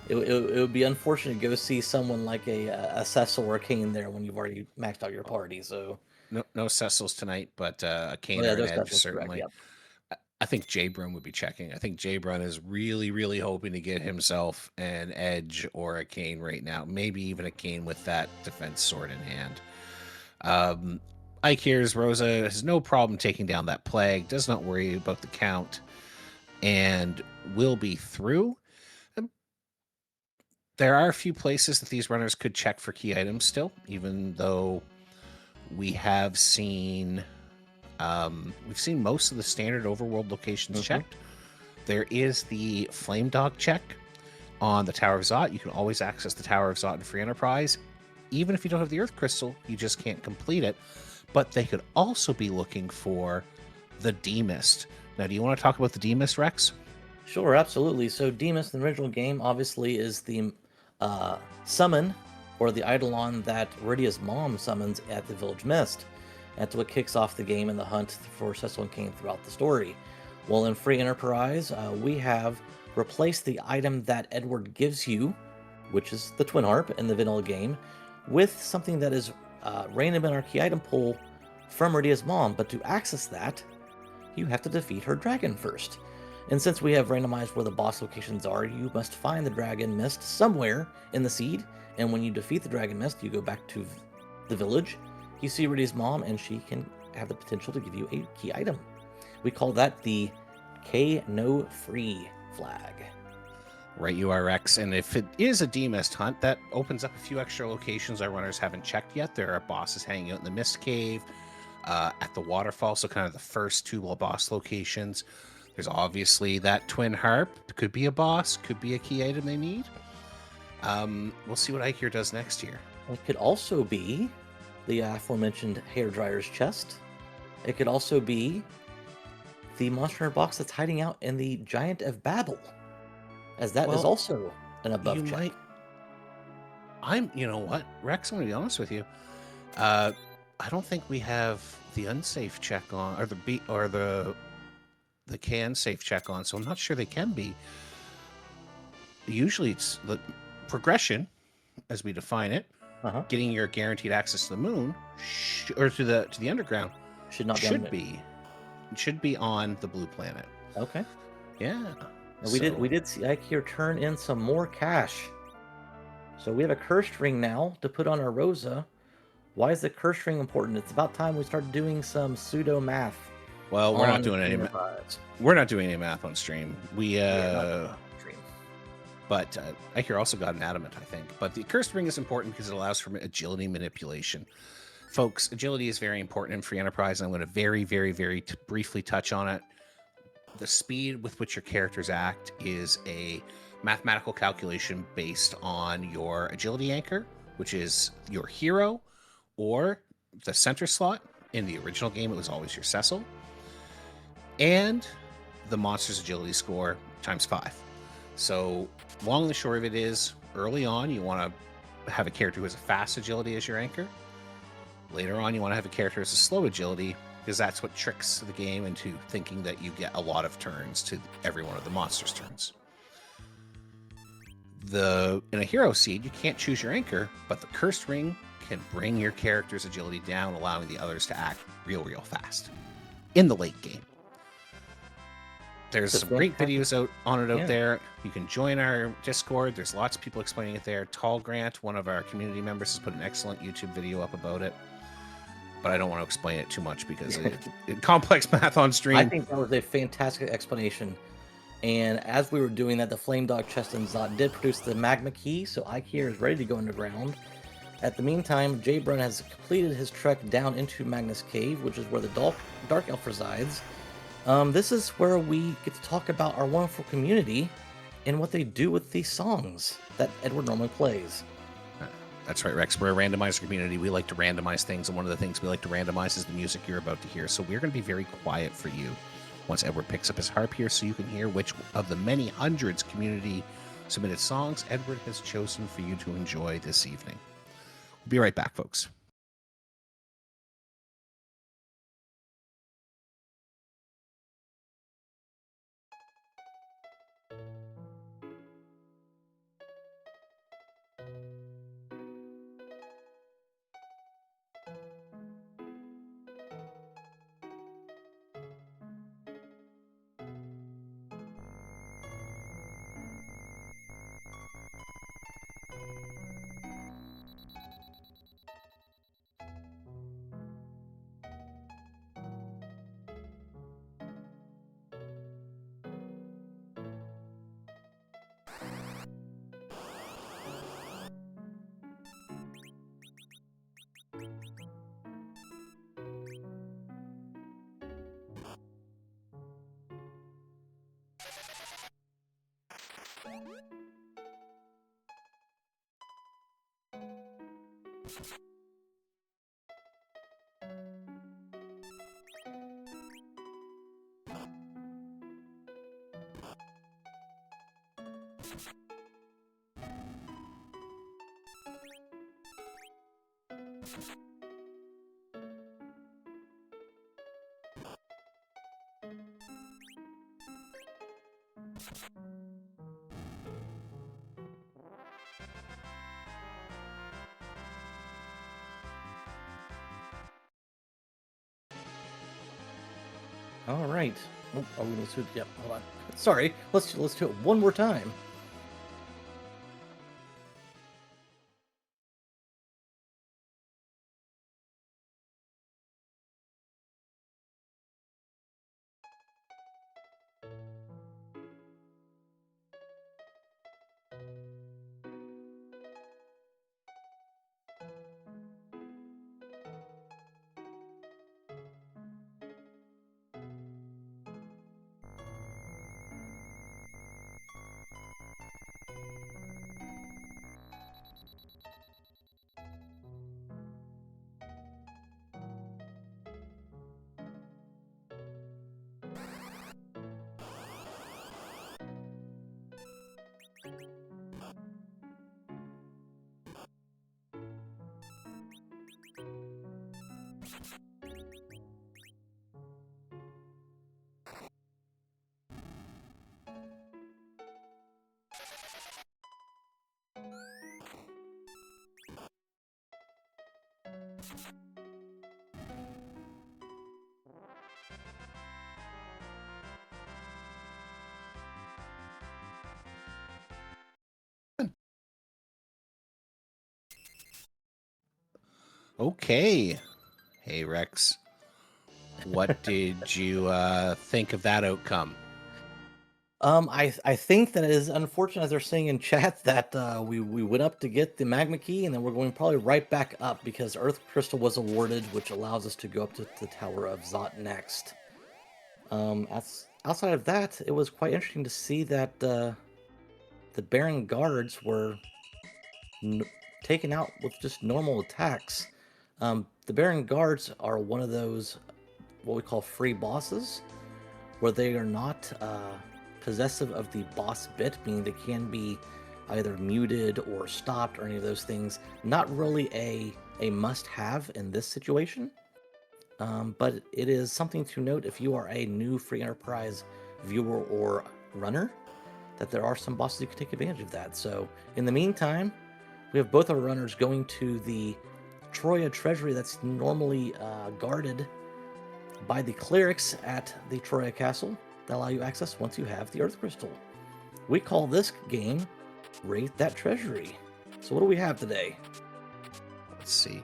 it would be unfortunate to go see someone like a Cecil or a Kane there when you've already maxed out your party. So, No Cecils tonight, but a oh Kane yeah, or an those Edge Cecils, correct? certainly. Yep. I think JBrun would be checking. I think JBrun is really, really hoping to get himself an Edge or a Kane right now. Maybe even a Kane with that defense sword in hand. Eykir's Rosa has no problem taking down that plague, does not worry about the count, and will be through. There are a few places that these runners could check for key items still, even though we have seen we've seen most of the standard overworld locations checked. There is the Flame Dog check on the Tower of Zot. You can always access the Tower of Zot in Free Enterprise. Even if you don't have the Earth Crystal, you just can't complete it. But they could also be looking for the D-Mist. Now, do you want to talk about the D-Mist, Rex? Sure, absolutely. So Demas in the original game obviously is the summon or the Eidolon that Rydia's mom summons at the Village Mist. That's what kicks off the game and the hunt for Cecil and Kane throughout the story. Well, in Free Enterprise, we have replaced the item that Edward gives you, which is the Twin Harp in the vanilla game, with something that is random in our key item pool from Rydia's mom. But to access that, you have to defeat her dragon first. And since we have randomized where the boss locations are, you must find the Dragon Mist somewhere in the seed. And when you defeat the Dragon Mist, you go back to the village. You see Rydia's mom, and she can have the potential to give you a key item. We call that the K-No Free flag. Right, you are, Rex. And if it is a D-Mist hunt, that opens up a few extra locations our runners haven't checked yet. There are bosses hanging out in the Mist Cave, at the waterfall, so kind of the first two boss locations. There's obviously that Twin Harp. Could be a boss, could be a key item they need. We'll see what Eykir does next year. It could also be the aforementioned hairdryer's chest. It could also be the monster box that's hiding out in the Giant of Babel, as that is also an above check. You know what, Rex, I'm going to be honest with you. I don't think we have the unsafe check on, or the can safe check on, so I'm not sure they can be. Usually it's the progression, as we define it, getting your guaranteed access to the moon, or to the underground, should be on the blue planet. Okay. Yeah. We did see Eykir turn in some more cash. So we have a cursed ring now to put on our Rosa. Why is the cursed ring important? It's about time we start doing some pseudo math. Well, we're not doing any math on stream. But Eykir also got an adamant, I think. But the cursed ring is important because it allows for agility manipulation. Folks, agility is very important in Free Enterprise, and I'm going to very, very, very briefly touch on it. The speed with which your characters act is a mathematical calculation based on your agility anchor, which is your hero, or the center slot. In the original game, it was always your Cecil. And the monster's agility score times 5. So long and the short of it is, early on, you want to have a character who has a fast agility as your anchor. Later on, you want to have a character who has a slow agility, because that's what tricks the game into thinking that you get a lot of turns to every one of the monster's turns. In a hero seed, you can't choose your anchor, but the cursed ring can bring your character's agility down, allowing the others to act real fast in the late game. There's some great videos out there. You can join our Discord. There's lots of people explaining it there. Tall Grant, one of our community members, has put an excellent YouTube video up about it. But I don't want to explain it too much because complex math on stream. I think that was a fantastic explanation. And as we were doing that, the Flame Dog chest and Zot did produce the magma key, so Eykir is ready to go underground. At the meantime, JBrun has completed his trek down into Magnus Cave, which is where the Dark Elf resides. This is where we get to talk about our wonderful community and what they do with these songs that Edward normally plays. That's right, Rex. We're a randomizer community. We like to randomize things, and one of the things we like to randomize is the music you're about to hear. So we're going to be very quiet for you once Edward picks up his harp here, so you can hear which of the many hundreds community-submitted songs Edward has chosen for you to enjoy this evening. We'll be right back, folks. All right. Oh, are we going to? Yep. Hold on. Sorry. Let's do it one more time. Okay. Hey, Rex. What did you think of that outcome? I think that it is unfortunate, as they're saying in chat, that we went up to get the magma key, and then we're going probably right back up because Earth Crystal was awarded, which allows us to go up to the Tower of Zot next. Outside of that, it was quite interesting to see that the Baron guards were taken out with just normal attacks. The Baron guards are one of those what we call free bosses, where they are not possessive of the boss bit, meaning they can be either muted or stopped or any of those things. Not really a must-have in this situation, but it is something to note if you are a new free enterprise viewer or runner, that there are some bosses you can take advantage of that. So in the meantime, we have both our runners going to the Troya treasury that's normally guarded by the clerics at the Troya castle that allow you access once you have the Earth Crystal. We call this game Raid That Treasury. So what do we have today? Let's see.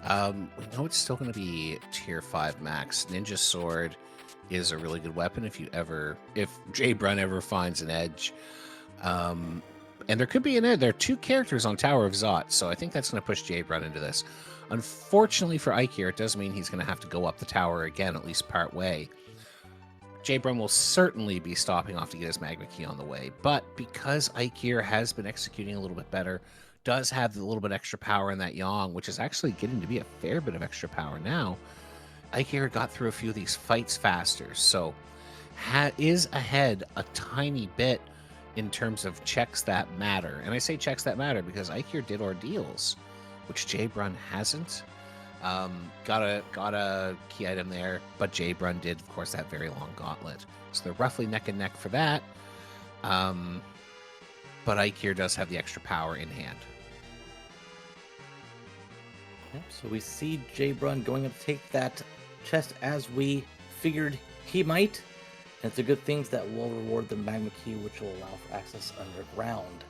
We know it's still going to be tier 5 max. Ninja Sword is a really good weapon if JBrun ever finds an edge. And there could be an edge. There are 2 characters on Tower of Zot, so I think that's going to push JBrun into this. Unfortunately for Eykir, it does mean he's going to have to go up the tower again, at least part way. JBrun will certainly be stopping off to get his magma key on the way, but because Eykir has been executing a little bit better, does have a little bit extra power in that Yang, which is actually getting to be a fair bit of extra power now, Eykir got through a few of these fights faster, so is ahead a tiny bit in terms of checks that matter. And I say checks that matter because Eykir did ordeals, which JBrun hasn't. Got a key item there, but JBrun did, of course, that very long gauntlet. So they're roughly neck and neck for that. But Eykir does have the extra power in hand. Yep, so we see JBrun going up to take that chest as we figured he might. And it's a good thing that will reward the magma key, which will allow for access underground.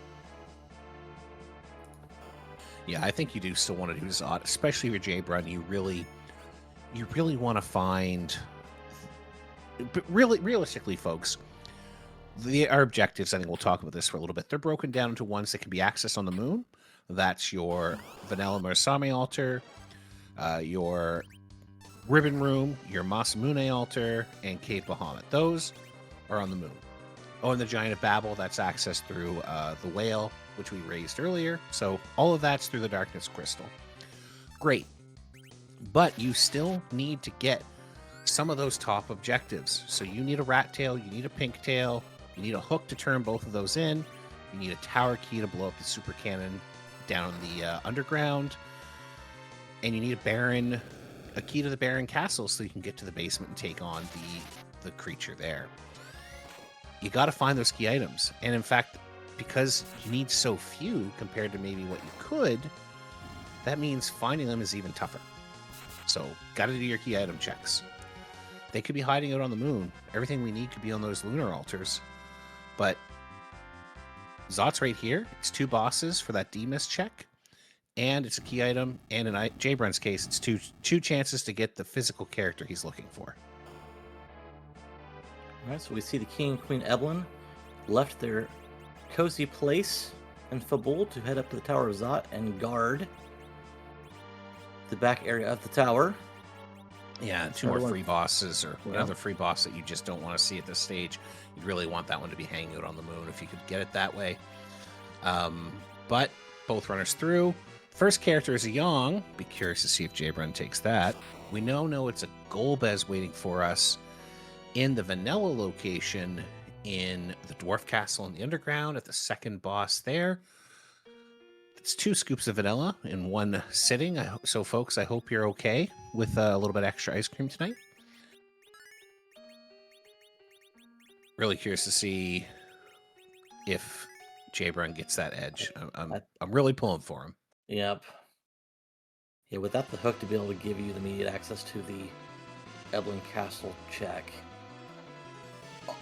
Yeah, I think you do still want to do Zot, especially with JBrun. You really want to find. But really, realistically, folks, our objectives, I think we'll talk about this for a little bit. They're broken down into ones that can be accessed on the moon. That's your Vanilla Marsame altar, your Ribbon Room, your Masamune altar, and Cave Bahamut. Those are on the moon. Oh, and the Giant of Babel, that's accessed through the whale, which we raised earlier. So all of that's through the Darkness Crystal. Great. But you still need to get some of those top objectives. So you need a rat tail, you need a pink tail, you need a hook to turn both of those in, you need a tower key to blow up the super cannon down the underground, and you need a key to the Baron Castle so you can get to the basement and take on the creature there. You got to find those key items. And in fact, because you need so few compared to maybe what you could, that means finding them is even tougher. So got to do your key item checks. They could be hiding out on the moon. Everything we need could be on those lunar altars. But Zot's right here. It's 2 bosses for that D-miss check. And it's a key item. And in JBrun's case, it's two chances to get the physical character he's looking for. All right, so we see the King and Queen Evelyn left their cozy place in Fabul to head up to the Tower of Zot and guard the back area of the tower. Yeah, 2 more free bosses, or another free boss that you just don't want to see at this stage. You'd really want that one to be hanging out on the moon if you could get it that way. But both runners through. First character is a Yang. Be curious to see if JBrun takes that. We know it's a Golbez waiting for us in the Vanilla location in the Dwarf Castle in the Underground at the second boss there. It's 2 scoops of vanilla in one sitting. So, folks, I hope you're okay with a little bit extra ice cream tonight. Really curious to see if JBrun gets that edge. I'm really pulling for him. Yep. Yeah, without the hook to be able to give you the immediate access to the Evelyn Castle check.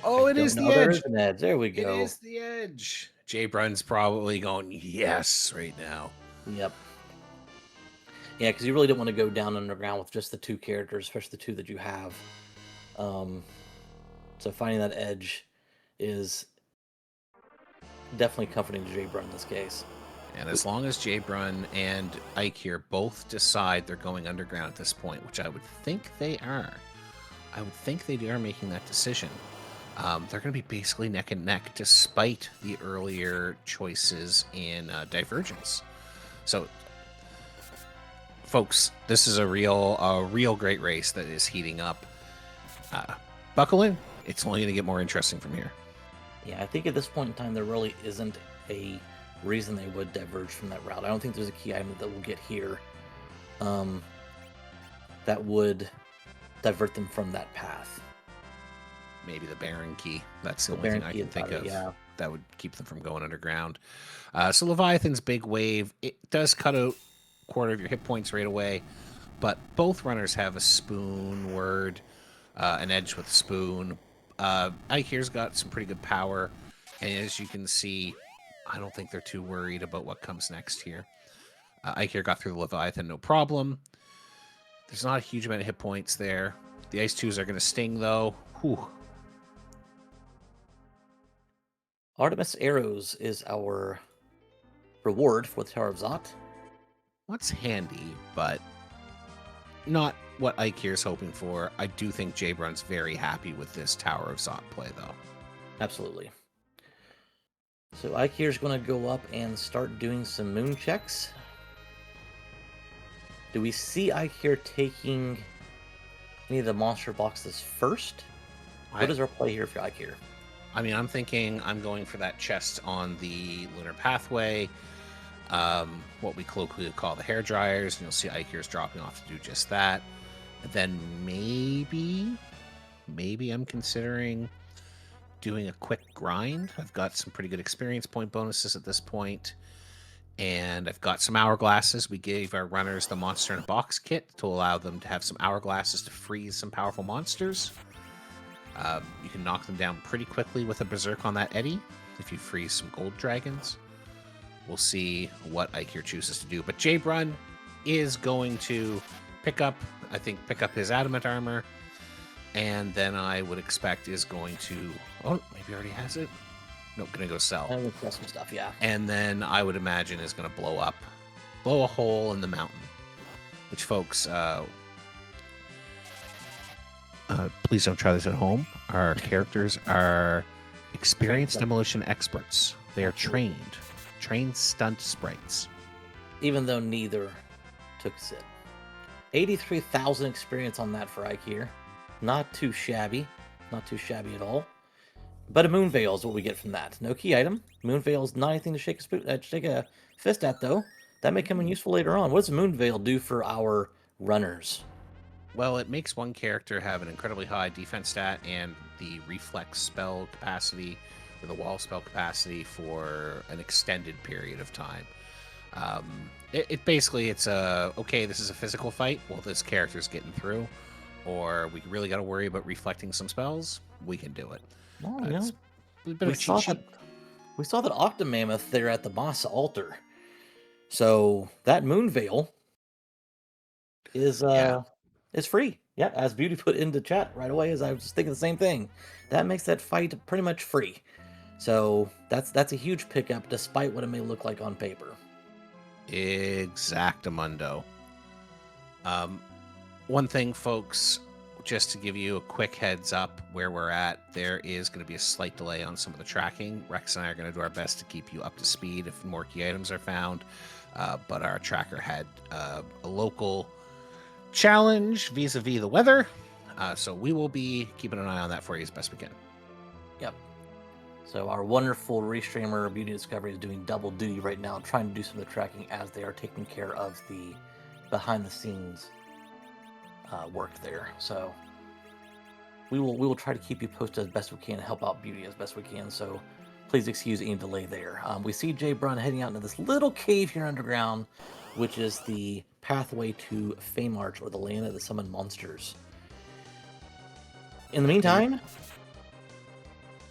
Oh, it is the edge. There is an edge. There we go. It is the edge. JBrun's probably going, yes, right now. Yep. Yeah, because you really don't want to go down underground with just the 2 characters, especially the 2 that you have. So finding that edge is definitely comforting to JBrun in this case. And as long as JBrun and Eykir both decide they're going underground at this point, which I would think they are. I would think they are making that decision. They're going to be basically neck and neck, despite the earlier choices in Divergence. So, folks, this is a real great race that is heating up. Buckle in. It's only going to get more interesting from here. Yeah, I think at this point in time, there really isn't a reason they would diverge from that route. I don't think there's a key item that we'll get here that would divert them from that path. Maybe the Baron key. That's the only thing I can think of. Yeah. That would keep them from going underground. So Leviathan's big wave, it does cut out a quarter of your hit points right away, but both runners have a spoon word, an edge with a spoon. Eykir's got some pretty good power, and as you can see, I don't think they're too worried about what comes next here. Eykir got through the Leviathan, no problem. There's not a huge amount of hit points there. The Ice 2s are going to sting, though. Whew. Artemis Arrows is our reward for the Tower of Zot. What's handy, but not what Eykir's hoping for. I do think JBrun's very happy with this Tower of Zot play, though. Absolutely. So Eykir's going to go up and start doing some moon checks. Do we see Eykir taking any of the monster boxes first? What is our play here for Eykir? I mean, I'm thinking I'm going for that chest on the lunar pathway, what we colloquially call the hair dryers, and you'll see Eykir's dropping off to do just that. And then maybe I'm considering doing a quick grind. I've got some pretty good experience point bonuses at this point, and I've got some hourglasses. We gave our runners the monster in a box kit to allow them to have some hourglasses to freeze some powerful monsters. You can knock them down pretty quickly with a berserk on that Eddy if you freeze some gold dragons. We'll see what Eykir chooses to do. But JBrun is going to pick up his adamant armor, and then I would expect is going to... Oh, maybe he already has it? Nope, gonna go sell. I would sell some stuff, yeah. And then I would imagine is going to blow a hole in the mountain. Which, folks... please don't try this at home. Our characters are Experienced demolition experts. They are trained stunt sprites. Even though neither took Sid. 83,000 experience on that for Eykir. Not too shabby. Not too shabby at all. But a Moon Veil is what we get from that. No key item. Moon Veil is not anything to shake a fist at, though. That may come in useful later on. What does Moon Veil do for our runners? Well, it makes one character have an incredibly high defense stat and the reflex spell capacity or the wall spell capacity for an extended period of time. It basically, it's okay, this is a physical fight. Well, this character's getting through. Or we really got to worry about reflecting some spells. We can do it. Well, It's a bit of a cheat sheet. We saw that Octomammoth there at the boss altar. So that Moon Veil is free. Yeah, as Beauty put into chat right away, as I was just thinking the same thing. That makes that fight pretty much free. So that's a huge pickup, despite what it may look like on paper. Exactamundo. One thing, folks, just to give you a quick heads up where we're at, there is going to be a slight delay on some of the tracking. Rex and I are going to do our best to keep you up to speed if more key items are found. But our tracker had a local challenge vis-a-vis the weather. So we will be keeping an eye on that for you as best we can. Yep. So our wonderful restreamer Beauty Discovery is doing double duty right now, trying to do some of the tracking as they are taking care of the behind-the-scenes work there. So we will try to keep you posted as best we can, help out Beauty as best we can. So please excuse any delay there. We see JBrun heading out into this little cave here underground, which is the pathway to Feymarch, or the land of the summoned monsters. In the meantime,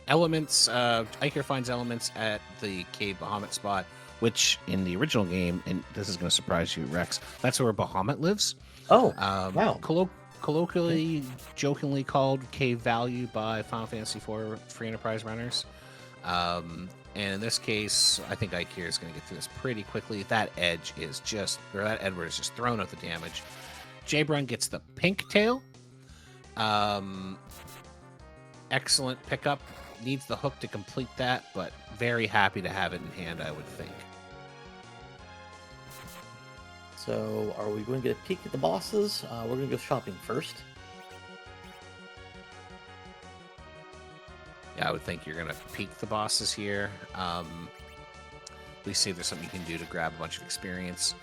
elements. Eykir finds elements at the Cave Bahamut spot, which in the original game, and this is going to surprise you, Rex, that's where Bahamut lives. Oh, wow. Colloquially, jokingly called Cave Value by Final Fantasy IV Free Enterprise runners. And in this case, I think Eykir is going to get through this pretty quickly. That edge is just, or that Edward is just throwing out the damage. JBrun gets the pink tail. Excellent pickup. Needs the hook to complete that, but very happy to have it in hand, I would think. So, are we going to get a peek at the bosses? We're going to go shopping first. Yeah, I would think you're going to peek the bosses here. We see if there's something you can do to grab a bunch of experience.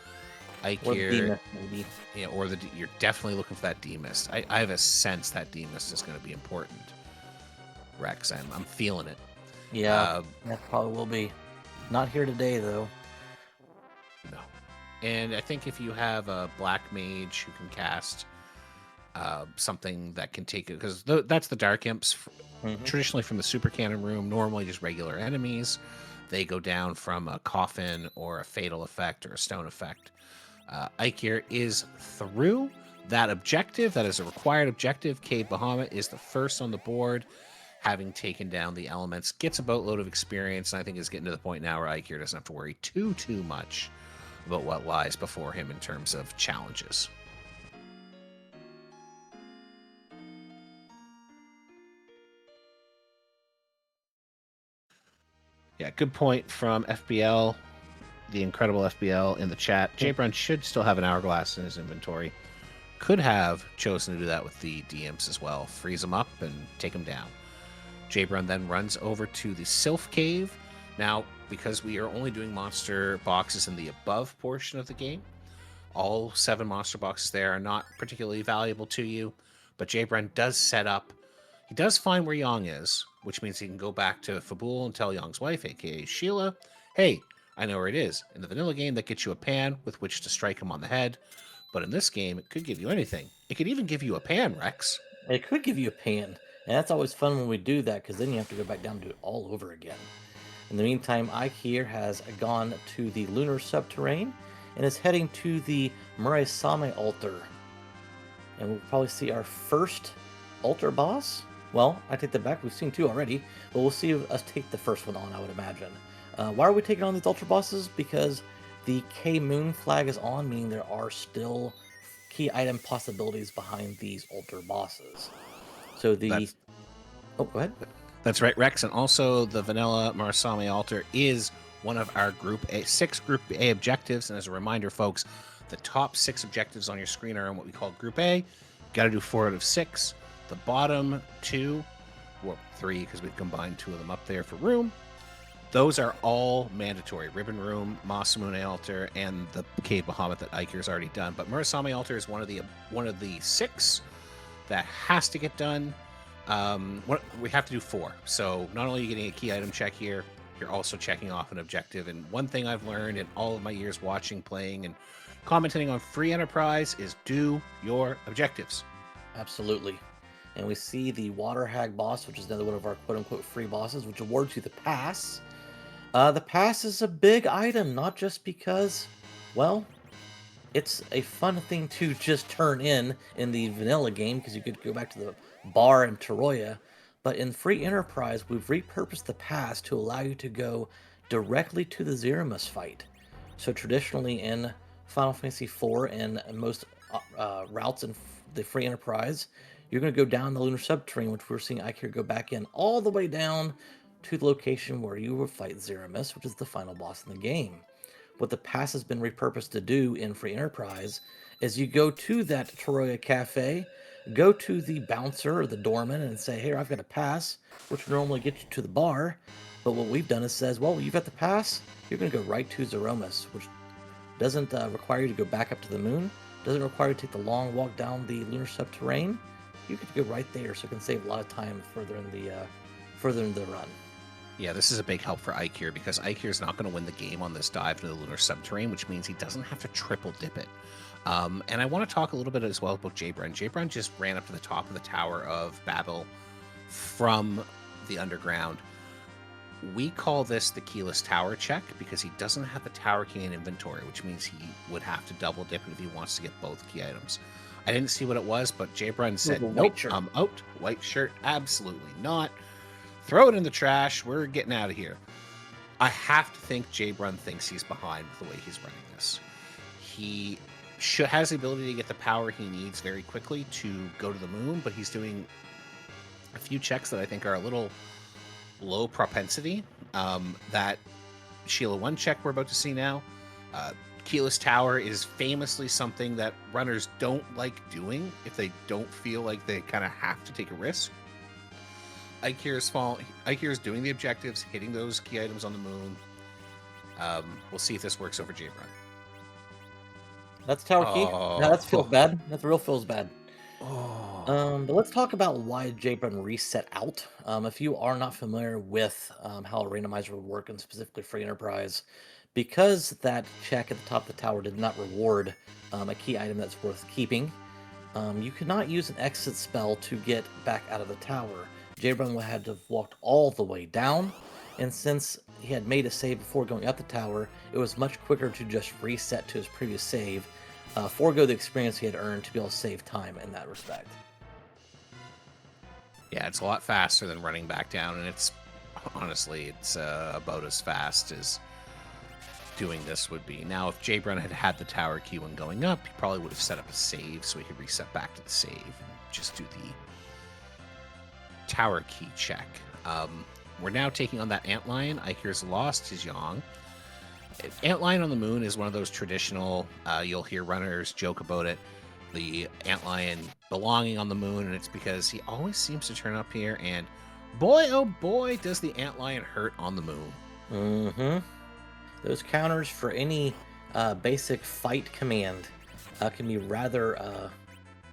Eykir, maybe. Yeah, or you're definitely looking for that D-Mist. I have a sense that D-Mist is going to be important. Rex, I'm feeling it. Yeah, that probably will be. Not here today, though. No. And I think if you have a black mage who can cast something that can take it, because that's the Dark Imps, traditionally from the Super Cannon room, normally just regular enemies. They go down from a coffin or a fatal effect or a stone effect. Eykir is through that objective. That is a required objective. Cave Bahamut is the first on the board, having taken down the elements, gets a boatload of experience, and I think is getting to the point now where Eykir doesn't have to worry too much about what lies before him in terms of challenges. Yeah, good point from FBL, the incredible FBL in the chat. JBrun should still have an hourglass in his inventory. Could have chosen to do that with the DMs as well. Freeze them up and take them down. JBrun then runs over to the Sylph Cave. Now, because we are only doing monster boxes in the above portion of the game, all 7 monster boxes there are not particularly valuable to you, but JBrun does set up. He does find where Yang is, which means he can go back to Fabul and tell Yang's wife, aka Sheila, hey, I know where it is. In the vanilla game, that gets you a pan with which to strike him on the head, but in this game, it could give you anything. It could even give you a pan, Rex. It could give you a pan, and that's always fun when we do that, because then you have to go back down and do it all over again. In the meantime, Eykir has gone to the lunar subterrane and is heading to the Murasame altar. And we'll probably see our first altar boss. Well, I take that back. We've seen 2 already, but we'll see us take the first one on, I would imagine. Why are we taking on these ultra bosses? Because the K Moon flag is on, meaning there are still key item possibilities behind these altar bosses. So the... Oh, go ahead. That's right, Rex. And also the vanilla Marasame altar is one of our six Group A objectives. And as a reminder, folks, the top 6 objectives on your screen are in what we call Group A. Got to do 4 out of 6. The bottom 2, well, 3, because we've combined 2 of them up there for room. Those are all mandatory. Ribbon Room, Masamune Altar, and the Cave Bahamut that Eykir's already done. But Murasame Altar is one of the 6 that has to get done. We have to do 4. So not only are you getting a key item check here, you're also checking off an objective. And one thing I've learned in all of my years watching, playing, and commenting on Free Enterprise is do your objectives. Absolutely. And we see the Water Hag boss, which is another one of our quote-unquote free bosses, which awards you the pass. The pass is a big item, not just because, well, it's a fun thing to just turn in the vanilla game, because you could go back to the bar in Toroya, but in Free Enterprise, we've repurposed the pass to allow you to go directly to the Zeromus fight. So traditionally in Final Fantasy IV and most routes in the Free Enterprise, you're going to go down the lunar subterranean, which we're seeing Eykir go back in, all the way down to the location where you will fight Zeromus, which is the final boss in the game. What the pass has been repurposed to do in Free Enterprise is you go to that Toroya Cafe, go to the bouncer or the doorman and say, "Here, I've got a pass," which would normally get you to the bar. But what we've done is says, "Well, you've got the pass, you're going to go right to Zeromus," which doesn't require you to go back up to the moon, doesn't require you to take the long walk down the lunar subterranean. You get to go right there, so it can save a lot of time further in the run. Yeah, this is a big help for Eykir, because Eykir is not going to win the game on this dive to the lunar subterranean, which means he doesn't have to triple dip it. And I want to talk a little bit as well about JBrun. JBrun just ran up to the top of the Tower of Babel from the underground. We call this the keyless tower check because he doesn't have the tower key in inventory, which means he would have to double dip it if he wants to get both key items. I didn't see what it was, but JBrun said, "Nope, I'm out. White shirt, absolutely not. Throw it in the trash. We're getting out of here." I have to think JBrun thinks he's behind with the way he's running this. He has the ability to get the power he needs very quickly to go to the moon, but he's doing a few checks that I think are a little low propensity. That Sheila 1 check we're about to see now. Keyless Tower is famously something that runners don't like doing if they don't feel like they kind of have to take a risk. Eykir's doing the objectives, hitting those key items on the moon. We'll see if this works over JBrun. That's tower key. No, that feels bad. That real feels bad. But let's talk about why JBrun reset out. If you are not familiar with how a randomizer would work, and specifically Free Enterprise, because that check at the top of the tower did not reward a key item that's worth keeping, you could not use an exit spell to get back out of the tower. JBrun had to have walked all the way down, and since he had made a save before going up the tower, it was much quicker to just reset to his previous save, forego the experience he had earned to be able to save time in that respect. Yeah, it's a lot faster than running back down, and it's honestly about as fast as doing this would be. Now, if JBrun had had the tower key when going up, he probably would have set up a save so he could reset back to the save and just do the tower key check. We're now taking on that antlion. Eykir's lost his Yang. Antlion on the moon is one of those traditional, you'll hear runners joke about it, the antlion belonging on the moon, and it's because he always seems to turn up here, and boy, oh boy, does the antlion hurt on the moon. Mm-hmm. Those counters for any basic fight command can be rather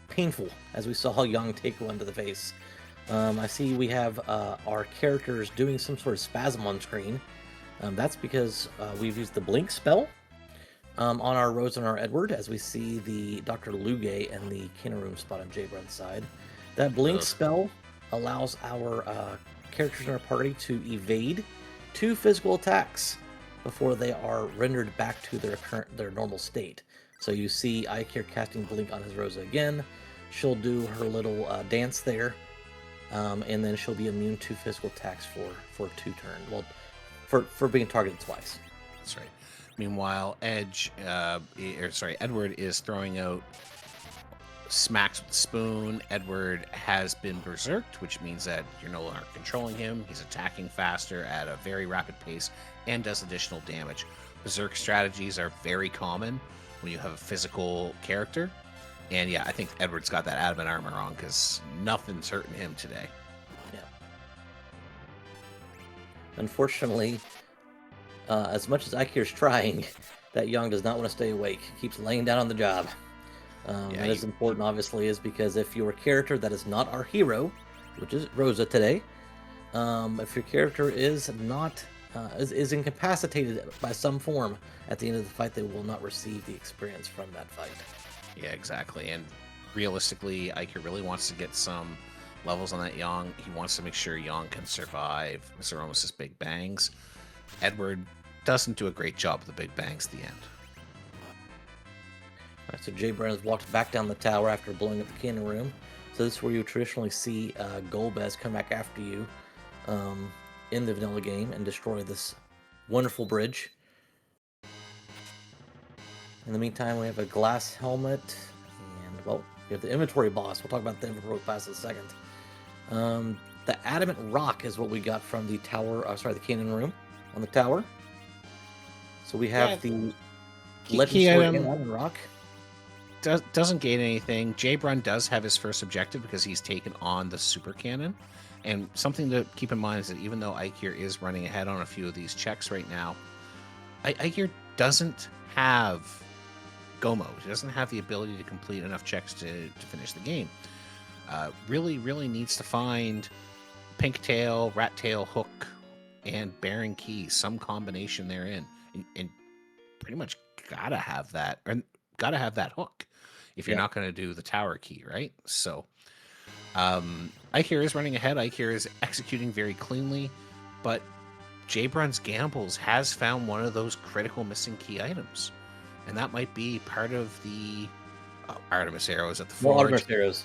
painful, as we saw Yang take one to the face. I see we have our characters doing some sort of spasm on screen. That's because we've used the blink spell on our Rose and our Edward, as we see the Dr. Luge and the Kinaroom spot on JBrun's side. That blink spell allows our characters in our party to evade 2 physical attacks before they are rendered back to their normal state. So you see Eykir casting blink on his Rosa again. She'll do her little dance there. And then she'll be immune to physical attacks for 2 turns. Well, for being targeted twice. That's right. Meanwhile, Edward is throwing out smacks with the spoon. Edward has been berserked, which means that you're no longer controlling him. He's attacking faster at a very rapid pace and does additional damage. Berserk strategies are very common when you have a physical character. And yeah, I think Edward's got that adamant armor on because nothing's hurting him today. Yeah. Unfortunately, as much as Eykir's trying, that Young does not want to stay awake. He keeps laying down on the job. That is important, obviously, is because if your character that is not our hero, which is Rosa today, if your character is not is incapacitated by some form at the end of the fight, they will not receive the experience from that fight. Yeah, exactly. And realistically, Eykir really wants to get some levels on that Yang. He wants to make sure Yang can survive Zeromus' big bangs. Edward doesn't do a great job with the big bangs at the end. All right, so JBrun has walked back down the tower after blowing up the cannon room. So this is where you traditionally see Golbez come back after you in the vanilla game and destroy this wonderful bridge. In the meantime, we have a glass helmet, and, well, we have the inventory boss. We'll talk about the inventory boss in a second. The adamant rock is what we got from the tower, the cannon room on the tower. So we have the legend sword and adamant rock. Doesn't gain anything. JBrun does have his first objective because he's taken on the super cannon. And something to keep in mind is that even though Eykir is running ahead on a few of these checks right now, Eykir doesn't have go mode. He doesn't have the ability to complete enough checks to finish the game. Really needs to find pink tail, rat tail, hook, and bearing key, some combination therein. And pretty much gotta have that, or gotta have that hook if you're not going to do the tower key, right? So Eykir is running ahead. Eykir is executing very cleanly, but JBrun's Gambles has found one of those critical missing key items, and that might be part of the Artemis arrows at the forge. Artemis arrows.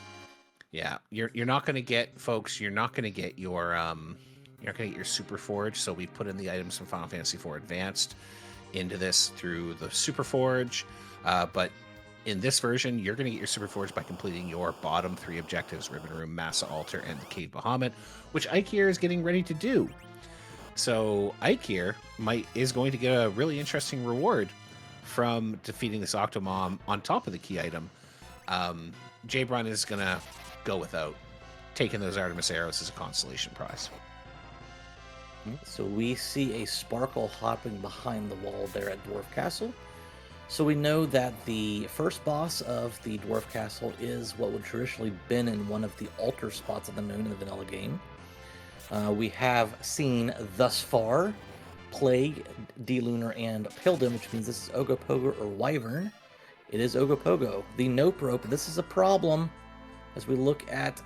Yeah, you're not going to get, folks. You're not going to get your super forge. So we put in the items from Final Fantasy IV Advanced into this through the super forge, but in this version, you're going to get your super forge by completing your bottom 3 objectives: Ribbon Room, Massa Altar, and the Cade Bahamut, which Eykir is getting ready to do. So Eykir is going to get a really interesting reward from defeating this Octomom on top of the key item. JBrun is going to go without taking those Artemis arrows as a consolation prize. So we see a sparkle hopping behind the wall there at Dwarf Castle. So we know that the first boss of the Dwarf Castle is what would traditionally been in one of the altar spots of the moon in the vanilla game. We have seen thus far Plague, D-Lunar, and Pildim, which means this is Ogopogo or Wyvern. It is Ogopogo. The Nope Rope, this is a problem as we look at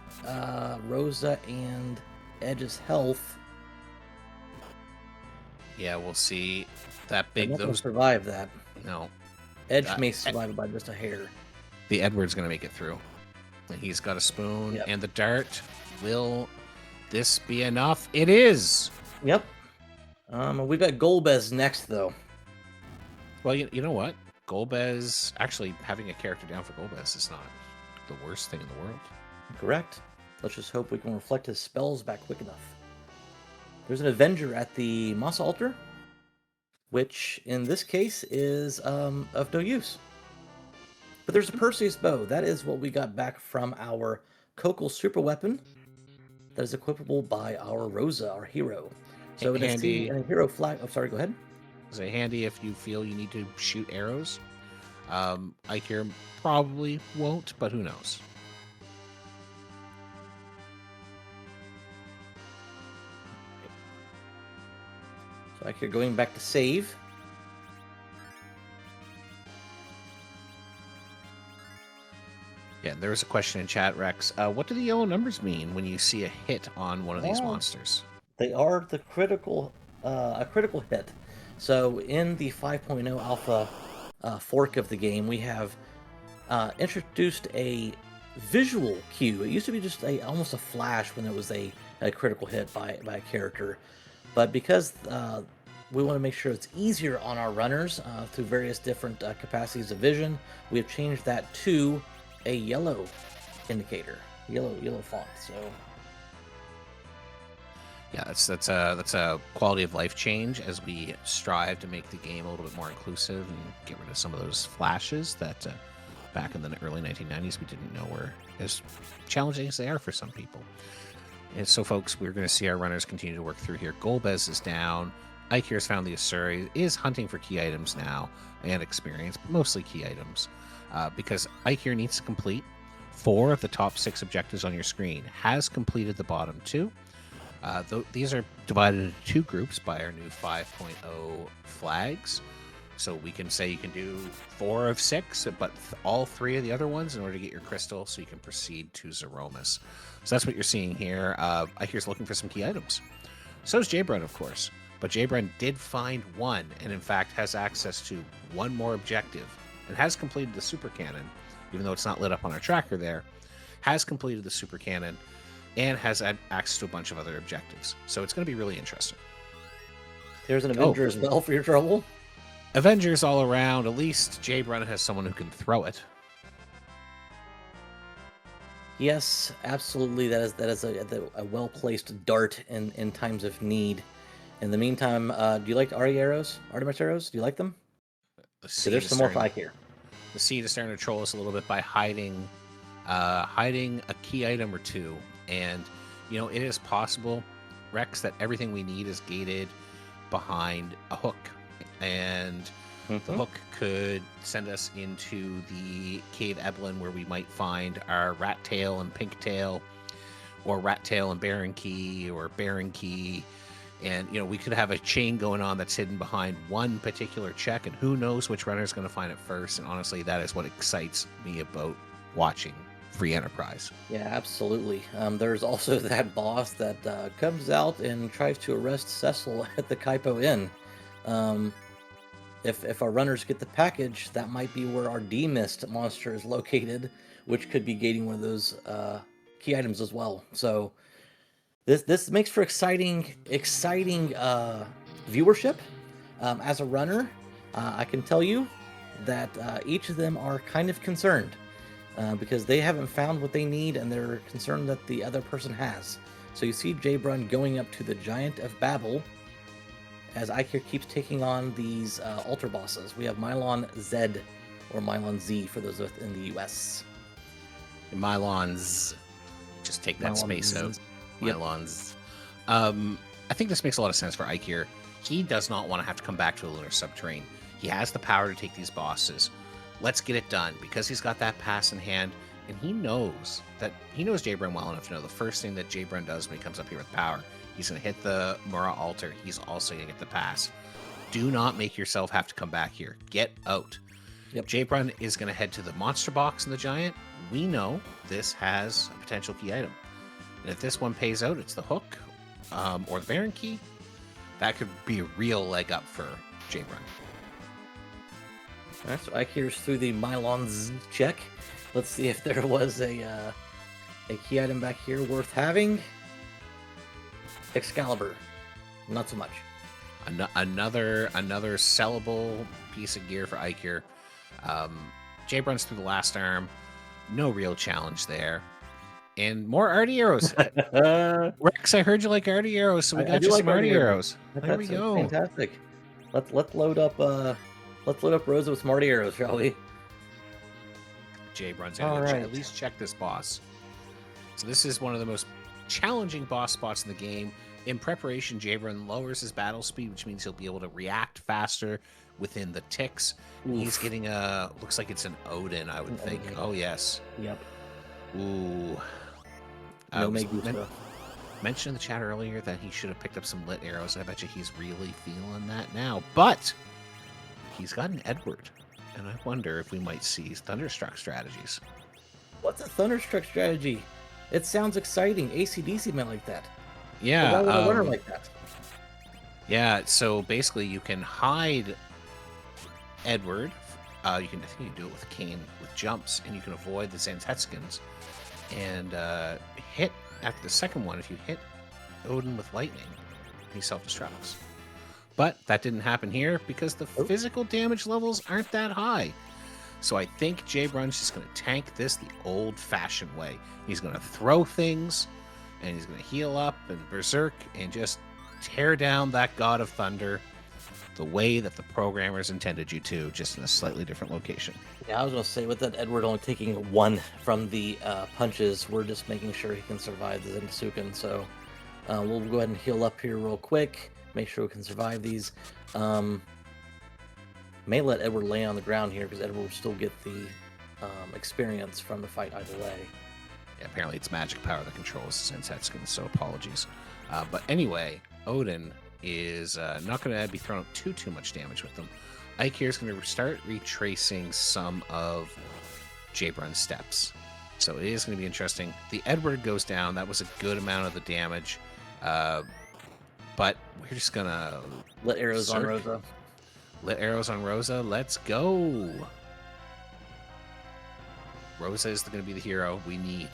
Rosa and Edge's health. Yeah, we'll see that big. They're not gonna survive that. No. Edge may survive by just a hair. The Edward's going to make it through. He's got a spoon and the dart. Will this be enough? It is. Yep. We've got Golbez next, though. Well, you know what? Golbez, actually having a character down for Golbez is not the worst thing in the world. Correct. Let's just hope we can reflect his spells back quick enough. There's an Avenger at the Moss Altar, which in this case is of no use. But there's a Perseus bow. That is what we got back from our Kokol super weapon. That is equipable by our Rosa, our hero. So it is a hero flag. Oh, sorry, go ahead. Is it handy if you feel you need to shoot arrows? Eykir probably won't, but who knows? So Eykir going back to save. Yeah, there was a question in chat, Rex. What do the yellow numbers mean when you see a hit on one of these monsters? They are the critical, a critical hit. So in the 5.0 alpha fork of the game, we have introduced a visual cue. It used to be just almost a flash when it was a critical hit by a character. But because we want to make sure it's easier on our runners through various different capacities of vision, we have changed that to a yellow indicator, yellow font. So Yeah, that's a quality of life change as we strive to make the game a little bit more inclusive and get rid of some of those flashes that back in the early 1990s we didn't know were as challenging as they are for some people. And so, folks, we're going to see our runners continue to work through here. Golbez is down. Eykir has found the Asuri, is hunting for key items now and experience, but mostly key items, because Eykir needs to complete 4 of the top 6 objectives on your screen. Has completed the bottom 2. These are divided into 2 groups by our new 5.0 flags. So we can say you can do 4 of 6, but all 3 of the other ones in order to get your crystal so you can proceed to Zeromus. So that's what you're seeing here. Eykir's looking for some key items. So is JBrun, of course. But JBrun did find 1, and in fact has access to 1 more objective, and has completed the super cannon, even though it's not lit up on our tracker there, has completed the super cannon, and has had access to a bunch of other objectives. So it's going to be really interesting. There's an Avenger as well for your trouble. Avengers all around. At least JBrun has someone who can throw it. Yes, absolutely. That is a well-placed dart in times of need. In the meantime, do you like Artemis arrows? Do you like them? There's some more flag here. The seed is starting to troll us a little bit by hiding a key item or 2. And, it is possible, Rex, that everything we need is gated behind a hook. And the hook could send us into the Cave Eidolon, where we might find our Rat Tail and Pink Tail, or Rat Tail and Baron Key, or Baron Key. And, we could have a chain going on that's hidden behind one particular check, and who knows which runner is going to find it first. And honestly, that is what excites me about watching Free Enterprise. Yeah, absolutely. There's also that boss that comes out and tries to arrest Cecil at the Kaipo Inn. If our runners get the package, that might be where our D-Mist monster is located, which could be gating one of those key items as well. So this makes for exciting viewership. As a runner, I can tell you that each of them are kind of concerned because they haven't found what they need, and they're concerned that the other person has. So you see JBrun going up to the Giant of Babel as Eykir keeps taking on these altar bosses. We have Mylon Z, or Mylon Z for those in the US. Mylons. Just take that space out. Yep. Mylons. I think this makes a lot of sense for Eykir. He does not want to have to come back to a lunar subterrane. He has the power to take these bosses. Let's get it done, because he's got that pass in hand, and he knows JBrun well enough to know the first thing that JBrun does when he comes up here with power, he's going to hit the Mura altar. He's also going to get the pass. Do not make yourself have to come back here. Get out. Yep. JBrun is going to head to the monster box in the Giant. We know this has a potential key item. And if this one pays out, it's the hook or the Baron Key. That could be a real leg up for JBrun. All right, so Eykir's through the Mylon's check. Let's see if there was a key item back here worth having. Excalibur, not so much. Another sellable piece of gear for Eykir. JBrun's through the last arm. No real challenge there. And more arty arrows. Rex, I heard you like arty arrows, so we got you some arty arrows. There we go. Fantastic. Let's load up Rosa with some arty arrows, shall we? JBrun's going to at least check this boss. So this is one of the most challenging boss spots in the game. In preparation, JBrun lowers his battle speed, which means he'll be able to react faster within the ticks. He's getting looks like it's an Odin, I would think. Oh, yes. Yep. Ooh. No mentioned in the chat earlier that he should have picked up some lit arrows. I bet you he's really feeling that now. But he's got an Edward, and I wonder if we might see Thunderstruck strategies. What's a Thunderstruck strategy? It sounds exciting. AC/DC meant like that. Yeah. Why would a runner like that? Yeah, so basically you can hide Edward. I think you can do it with Kane with jumps, and you can avoid the Zantetskins. And hit after the second one, if you hit Odin with lightning, he self-destructs. But that didn't happen here because the physical damage levels aren't that high. So I think JBrun's just going to tank this the old-fashioned way. He's going to throw things, and he's going to heal up and berserk and just tear down that God of Thunder the way that the programmers intended you to, just in a slightly different location. Yeah, I was going to say, with that Edward only taking 1 from the punches, we're just making sure he can survive the Zenitsuken. So we'll go ahead and heal up here real quick, make sure we can survive these. May let Edward lay on the ground here, because Edward will still get the experience from the fight either way. Yeah, apparently it's magic power that controls Zenitsuken, so apologies. But anyway, Odin is not going to be throwing out too much damage with them. Eykir is going to start retracing some of JBrun's steps. So it is going to be interesting. The Edward goes down. That was a good amount of the damage. But we're just going to... Let arrows on Rosa. Let arrows on Rosa. Let's go. Rosa is going to be the hero we need.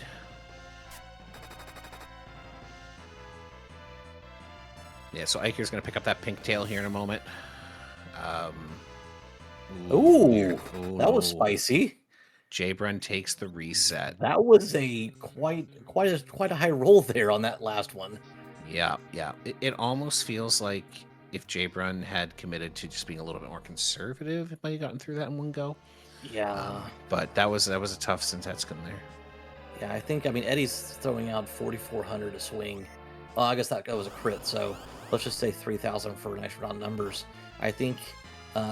Yeah, so Eykir's going to pick up that pink tail here in a moment. Ooh, that was spicy. JBrun takes the reset. That was a quite a high roll there on that last one. Yeah. It almost feels like if JBrun had committed to just being a little bit more conservative, it might have gotten through that in one go. Yeah. But that was a tough Zenitsuken there. Yeah, I think, Eddie's throwing out 4,400 a swing. Well, I guess that was a crit, so let's just say 3,000 for nice round numbers. I think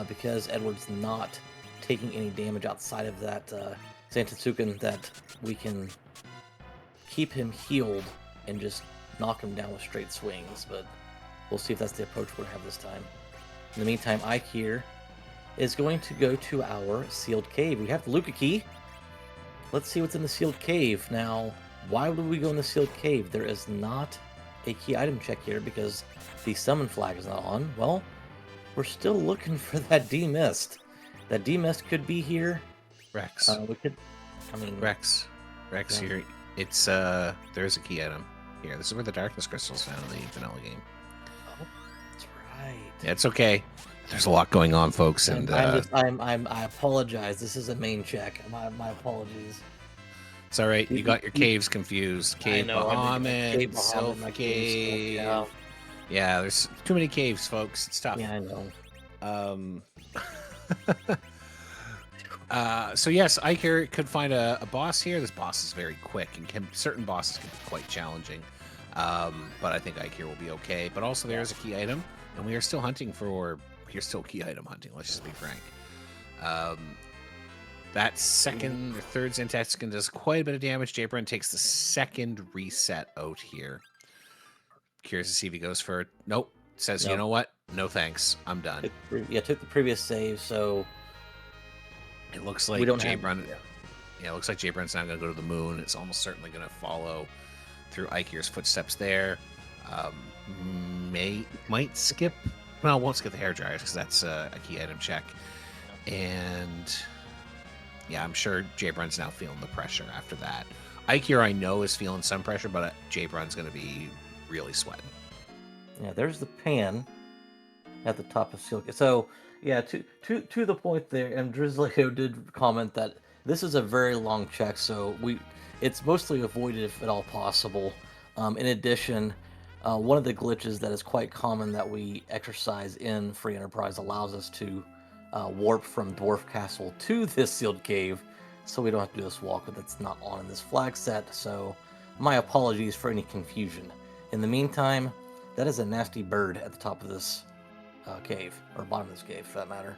because Edward's not taking any damage outside of that Zenitsuken, that we can keep him healed and just knock him down with straight swings, but we'll see if that's the approach we're going to have this time. In the meantime, Eykir is going to go to our sealed cave. We have the Luca key. Let's see what's in the sealed cave. Now, why would we go in the sealed cave? There is not a key item check here because the summon flag is not on. Well, we're still looking for that D-Mist. That D-Mist could be here. Rex. Rex yeah. Here. It's there's a key item here. This is where the darkness crystals found in the vanilla game. Oh, that's right. Yeah, it's okay. There's a lot going on, folks, and I apologize. This is a main check. My apologies. It's all right. You got your caves confused. Cave Bahamut, Self Cave. Yeah, there's too many caves, folks. It's tough. Yeah, I know. So yes, Eykir could find a boss here. This boss is very quick, and certain bosses can be quite challenging. But I think Eykir will be okay. But also there is a key item, and we are still hunting for... We're still key item hunting, let's just be frank. That second or third Zenitsuken does quite a bit of damage. JBrun takes the second reset out here. Curious to see if he goes for it. Nope. Says, nope. You know what? No thanks. I'm done. Took the previous save, so... It looks like JBrun... Yeah, it looks like JBrun's not going to go to the moon. It's almost certainly going to follow through Eykir's footsteps there. Might skip... Well, won't skip the hairdryers because that's a key item check. And... Yeah, I'm sure JBrun's now feeling the pressure after that. Eykir, I know, is feeling some pressure, but JBrun's going to be really sweating. Yeah, there's the pan at the top of Silk. So, yeah, to the point there, and Drizzlio did comment that this is a very long check, so it's mostly avoided if at all possible. In addition, one of the glitches that is quite common that we exercise in Free Enterprise allows us to warp from Dwarf Castle to this sealed cave, so we don't have to do this walk, but that's not on in this flag set, so my apologies for any confusion. In the meantime, that is a nasty bird at the top of this cave, or bottom of this cave, for that matter.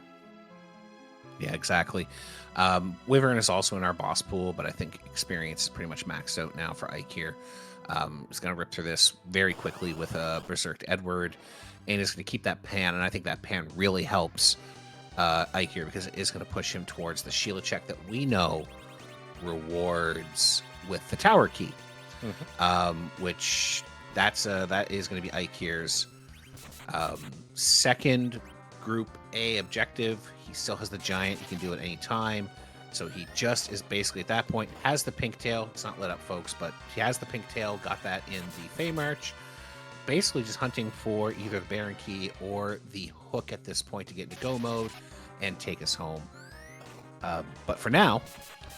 Yeah, exactly. Wyvern is also in our boss pool, but I think experience is pretty much maxed out now for Eykir. He's going to rip through this very quickly with a Berserked Edward, and is going to keep that pan, and I think that pan really helps Eykir because it is going to push him towards the Sheila check that we know rewards with the tower key, which that is going to be Eykir's second Group A objective. He still has the giant. He can do it any time. So he just is basically at that point has the pink tail. It's not lit up, folks, but he has the pink tail. Got that in the Fey March. Basically just hunting for either the Baron Key or the hook at this point to get into go mode and take us home. But for now,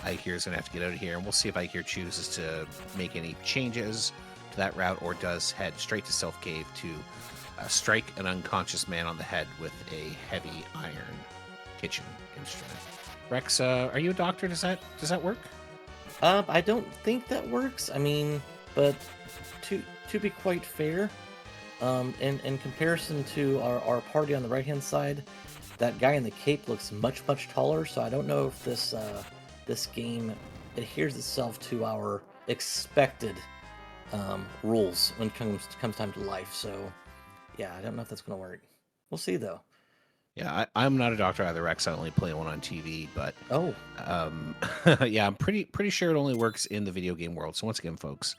Eykir is going to have to get out of here, and we'll see if Eykir chooses to make any changes to that route or does head straight to Self Cave to strike an unconscious man on the head with a heavy iron kitchen instrument. Rex, are you a doctor? Does that work? I don't think that works. I mean, but to be quite fair, in comparison to our party on the right-hand side, that guy in the cape looks much taller. So I don't know if this game adheres itself to our expected rules when it comes time to life. So yeah, I don't know if that's going to work. We'll see though. Yeah, I'm not a doctor either, Rex. I only play one on TV, but yeah, I'm pretty sure it only works in the video game world. So once again, folks,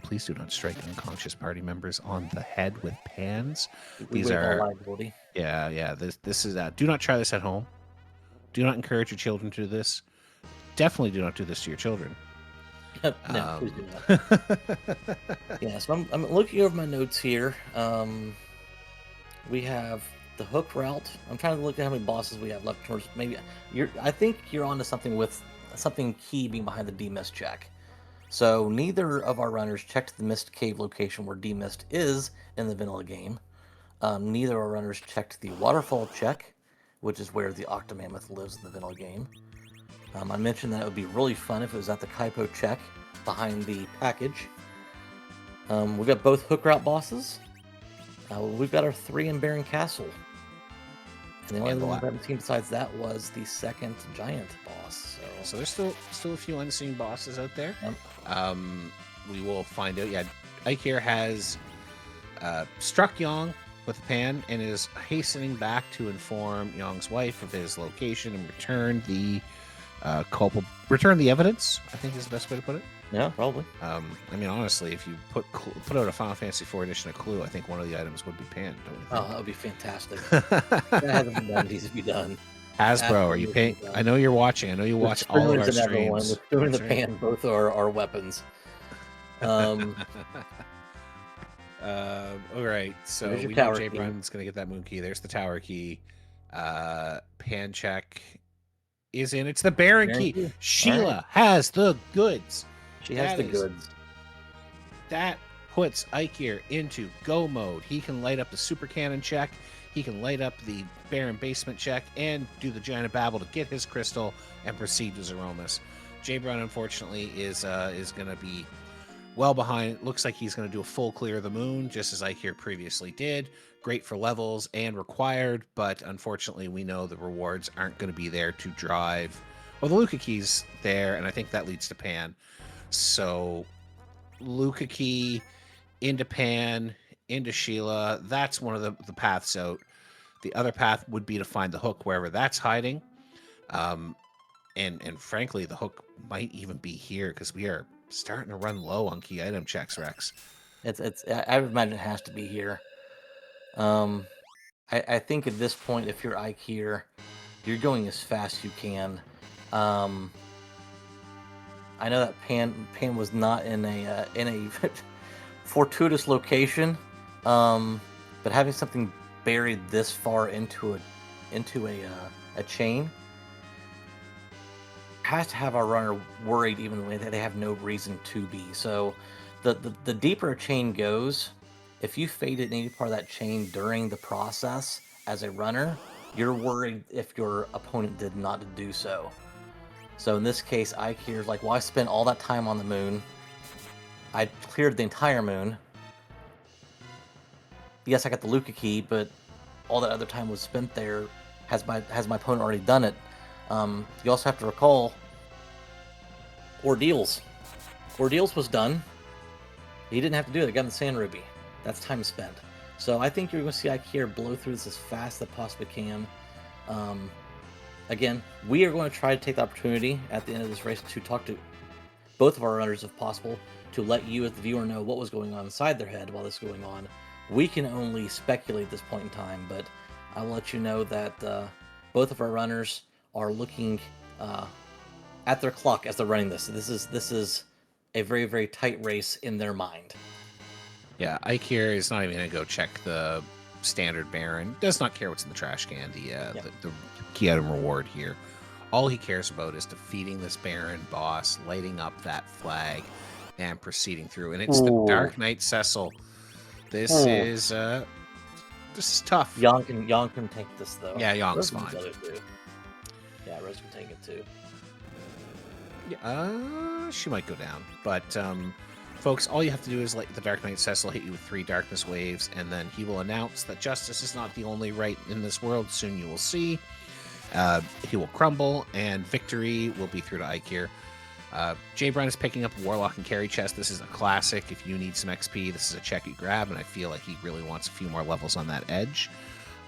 please do not strike unconscious party members on the head with pans. These are liability. Yeah. This is do not try this at home. Do not encourage your children to do this. Definitely do not do this to your children. No, please do not. Yeah, so I'm looking over my notes here. We have the hook route. I'm trying to look at how many bosses we have left. Towards I think you're onto something with something key being behind the demist check. So neither of our runners checked the mist cave location where demist is in the vanilla game. Neither of our runners checked the waterfall check, which is where the Octomammoth lives in the vanilla game. I mentioned that it would be really fun if it was at the Kaipo check behind the package. We've got both hook route bosses. We've got our 3 in Baron Castle. And the only one we haven't seen besides that was the second giant boss. So there's still a few unseen bosses out there. Yep. We will find out. Yeah, Eykir has struck Yong with a pan and is hastening back to inform Yong's wife of his location and return the evidence, I think is the best way to put it. Yeah, probably. I mean, honestly, if you put out a Final Fantasy IV edition of Clue, I think one of the items would be panned. Don't you think? Oh, that would be fantastic. That hasn't been done. Needs to be done. Hasbro, are you paying? I know you're watching. I know you watch all of our streams. The spoon and the pan both are weapons. All right, so we know JBrun's going to get that moon key. There's the tower key. Pan check is in. It's the Baron key. Sheila has the goods. She has the goods. That puts Eykir into go mode. He can light up the super cannon check. He can light up the Baron basement check and do the Giant of Babel to get his crystal and proceed to Zeromus. JBrun, unfortunately, is going to be well behind. It looks like he's going to do a full clear of the moon, just as Eykir previously did. Great for levels and required, but unfortunately, we know the rewards aren't going to be there to drive. Well, the Luca key's there, and I think that leads to Pan. So, Luca key into Pan, into Sheila. That's one of the paths out. The other path would be to find the hook wherever that's hiding. And frankly, the hook might even be here because we are starting to run low on key item checks, Rex. I would imagine it has to be here. I think at this point, if you're Eykir, you're going as fast as you can. I know that Pan was not in a fortuitous location, but having something buried this far into a chain has to have our runner worried, even when they have no reason to be. So, the deeper a chain goes, if you fade at any part of that chain during the process as a runner, you're worried if your opponent did not do so. So in this case, Eykir's like, well, I spent all that time on the moon. I cleared the entire moon. Yes, I got the Luca key, but all that other time was spent there. Has my opponent already done it? You also have to recall Ordeals. Ordeals was done. He didn't have to do it. He got in the Sand Ruby. That's time spent. So I think you're going to see Eykir blow through this as fast as they possibly can. Again, we are going to try to take the opportunity at the end of this race to talk to both of our runners, if possible, to let you as the viewer know what was going on inside their head while this is going on. We can only speculate at this point in time, but I will let you know that both of our runners are looking at their clock as they're running this. This is a very, very tight race in their mind. Yeah, Eykir is not even going to go check the standard Baron. Does not care what's in the trash can, the key item reward here. All he cares about is defeating this Baron boss, lighting up that flag, and proceeding through. And it's the Dark Knight Cecil. This is tough. Yang can take this though. Yeah, Yang's Rose fine. Yeah, Rose can take it too. Yeah, she might go down, but folks, all you have to do is let the Dark Knight Cecil hit you with 3 darkness waves, and then he will announce that justice is not the only right in this world. Soon you will see. He will crumble, and victory will be through to Eykir. JBrun is picking up Warlock and Carry Chest. This is a classic. If you need some XP, this is a check you grab, and I feel like he really wants a few more levels on that edge.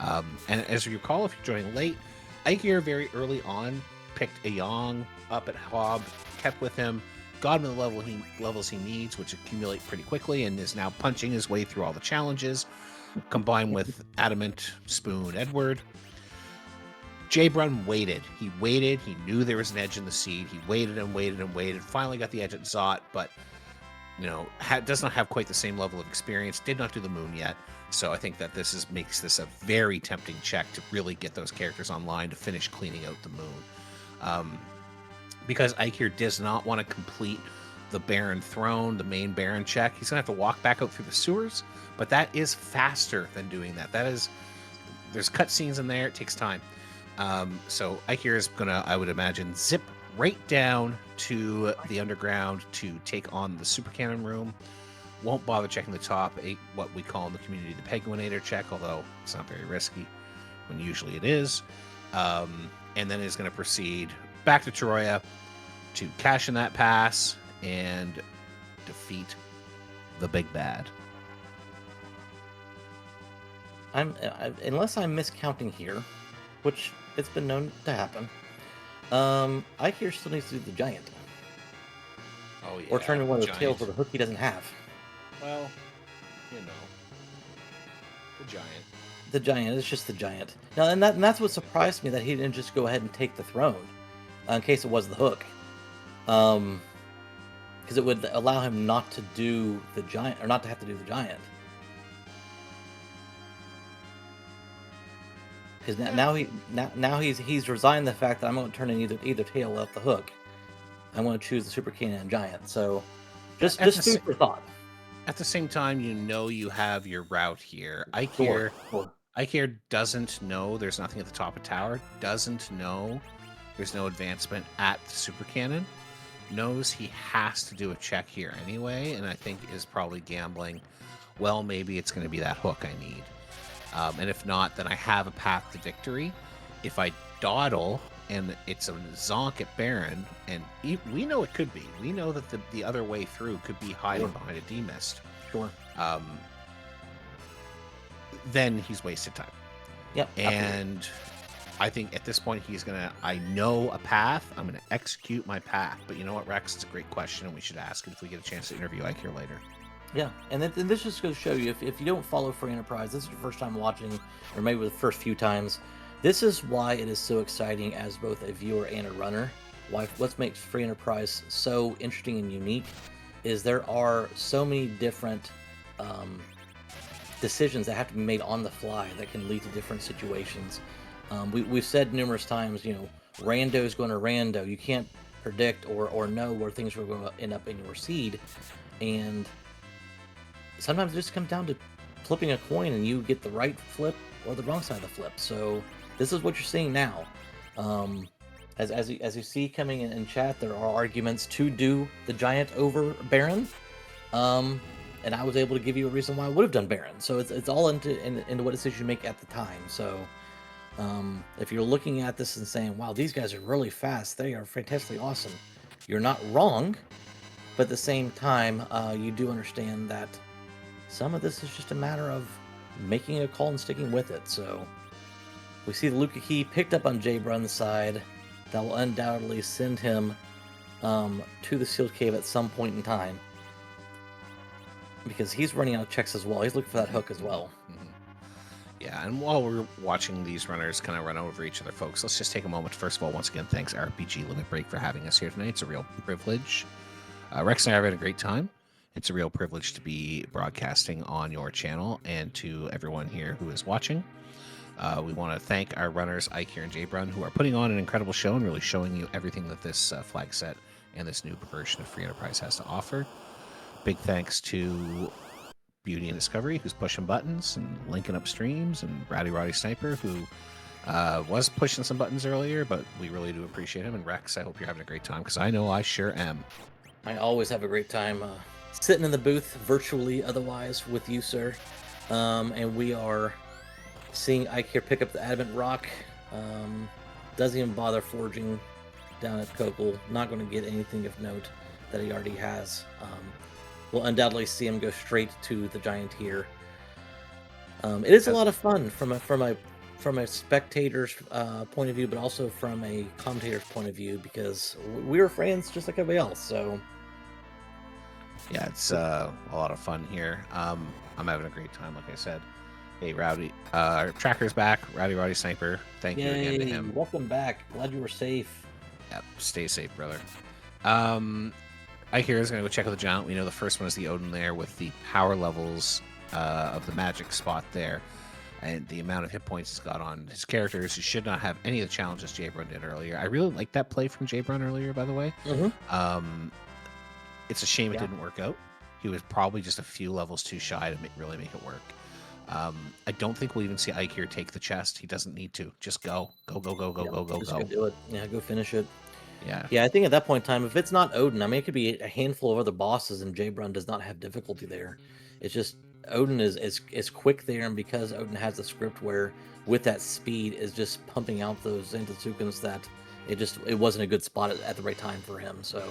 And as you recall, if you're joining late, Eykir very early on picked a Yang up at Hob, kept with him, got him to the levels he needs, which accumulate pretty quickly, and is now punching his way through all the challenges, combined with Adamant, Spoon, Edward. JBrun waited. He waited. He knew there was an edge in the seed. He waited and waited and waited. Finally got the edge at Zot, but does not have quite the same level of experience. Did not do the moon yet. So I think that makes this a very tempting check to really get those characters online to finish cleaning out the moon. Because Eykir does not want to complete the Baron Throne, the main Baron check. He's going to have to walk back out through the sewers, but that is faster than doing that. There's cutscenes in there. It takes time. So Eykir is going to, I would imagine, zip right down to the underground to take on the super cannon room. Won't bother checking the top, what we call in the community the Penguinator check, although it's not very risky when usually it is. And then is going to proceed back to Troya to cash in that pass and defeat the big bad. Unless I'm miscounting here, which it's been known to happen, Eykir still needs to do the giant. Oh yeah. Or turn in one of the tails with a hook he doesn't have. Well, the giant. The giant. It's just the giant. Now, and that's what surprised me, that he didn't just go ahead and take the throne, in case it was the hook. Because it would allow him not to do the giant, or not to have to do the giant. Because now he's resigned the fact that I'm going to turn in either tail off the hook. I want to choose the Super Cannon and Giant. So just food for thought. At the same time, you have your route here. Eykir doesn't know there's nothing at the top of tower. Doesn't know there's no advancement at the Super Cannon. Knows he has to do a check here anyway, and I think is probably gambling. Well, maybe it's going to be that hook I need. And if not, then I have a path to victory. If I dawdle and it's a zonk at Baron, and we know it could be. We know that the other way through could be hiding behind a D-Mist. Sure. Then he's wasted time. Yep. And absolutely. I think at this point I know a path. I'm going to execute my path. But you know what, Rex? It's a great question, and we should ask it if we get a chance to interview Eykir later. Yeah, and this just goes to show you, if you don't follow Free Enterprise, this is your first time watching, or maybe the first few times, this is why it is so exciting as both a viewer and a runner. What makes Free Enterprise so interesting and unique is there are so many different decisions that have to be made on the fly that can lead to different situations. We've said numerous times, rando's going to rando. You can't predict or know where things are going to end up in your seed, and sometimes it just comes down to flipping a coin and you get the right flip or the wrong side of the flip. So this is what you're seeing now. As you see coming in chat, there are arguments to do the giant over Baron. And I was able to give you a reason why I would have done Baron. So it's all into what decision you make at the time. So if you're looking at this and saying, wow, these guys are really fast, they are fantastically awesome, you're not wrong. But at the same time, you do understand that some of this is just a matter of making a call and sticking with it. So we see the Luca key picked up on JBrun's side. That will undoubtedly send him to the sealed cave at some point in time, because he's running out of checks as well. He's looking for that hook as well. Mm-hmm. Yeah, and while we're watching these runners kind of run over each other, folks, let's just take a moment. First of all, once again, thanks RPG Limit Break for having us here tonight. It's a real privilege. Rex and I have had a great time. It's a real privilege to be broadcasting on your channel and to everyone here who is watching. We want to thank our runners, Eykir and JBrun, who are putting on an incredible show and really showing you everything that this flag set and this new version of Free Enterprise has to offer. Big thanks to Beauty and Discovery, who's pushing buttons and linking up streams, and Rowdy Roddy Sniper, who was pushing some buttons earlier, but we really do appreciate him. And Rex, I hope you're having a great time, because I know I sure am. I always have a great time sitting in the booth, virtually otherwise, with you, sir. And we are seeing Eykir pick up the Adamant Rock. Doesn't even bother forging down at Kokol. Not going to get anything of note that he already has. We'll undoubtedly see him go straight to the Giant here. It is a lot of fun from a spectator's point of view, but also from a commentator's point of view, because we're fans just like everybody else. So yeah, it's a lot of fun here. I'm having a great time, like I said. Hey, Rowdy, Tracker's back. Rowdy Roddy Sniper, thank you again to him. Welcome back. Glad you were safe. Yep, stay safe, brother. Eykir is going to go check out the Giant. We know the first one is the Odin there with the power levels of the magic spot there, and the amount of hit points he's got on his characters. He should not have any of the challenges JBrun did earlier. I really liked that play from JBrun earlier, by the way. It's a shame it didn't work out. He was probably just a few levels too shy to really make it work. I don't think we'll even see Eykir take the chest. He doesn't need to. Just go. Go. Just go do it. Yeah, go finish it. Yeah, I think at that point in time, if it's not Odin, I mean, it could be a handful of other bosses, and JBrun does not have difficulty there. It's just Odin is quick there, and because Odin has a script where, with that speed, is just pumping out those Zantazukans, that it wasn't a good spot at the right time for him. So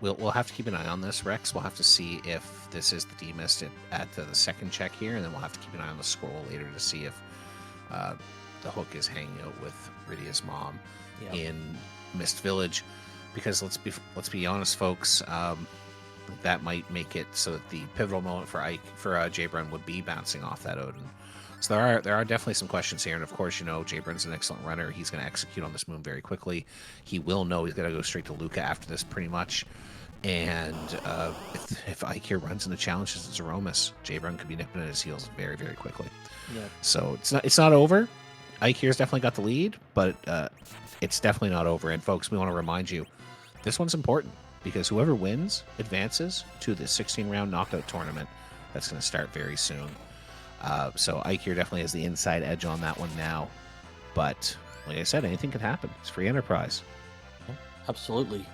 we'll have to keep an eye on this, Rex. We'll have to see if this is the demist at the second check here, and then we'll have to keep an eye on the scroll later to see if the Hook is hanging out with Rydia's mom in Mist Village, because let's be honest, folks, that might make it so that the pivotal moment for JBrun would be bouncing off that Odin. So there are definitely some questions here, and of course, JBrun's an excellent runner. He's going to execute on this moon very quickly. He will know he's got to go straight to Luca after this, pretty much. And if Eykir runs into challenges at Zeromus, JBrun could be nipping at his heels very, very quickly. Yeah. So it's not over. Eykir's definitely got the lead, but it's definitely not over. And folks, we want to remind you, this one's important, because whoever wins advances to the 16-round knockout tournament that's going to start very soon. So Eykir definitely has the inside edge on that one now. But like I said, anything can happen. It's free enterprise. Absolutely.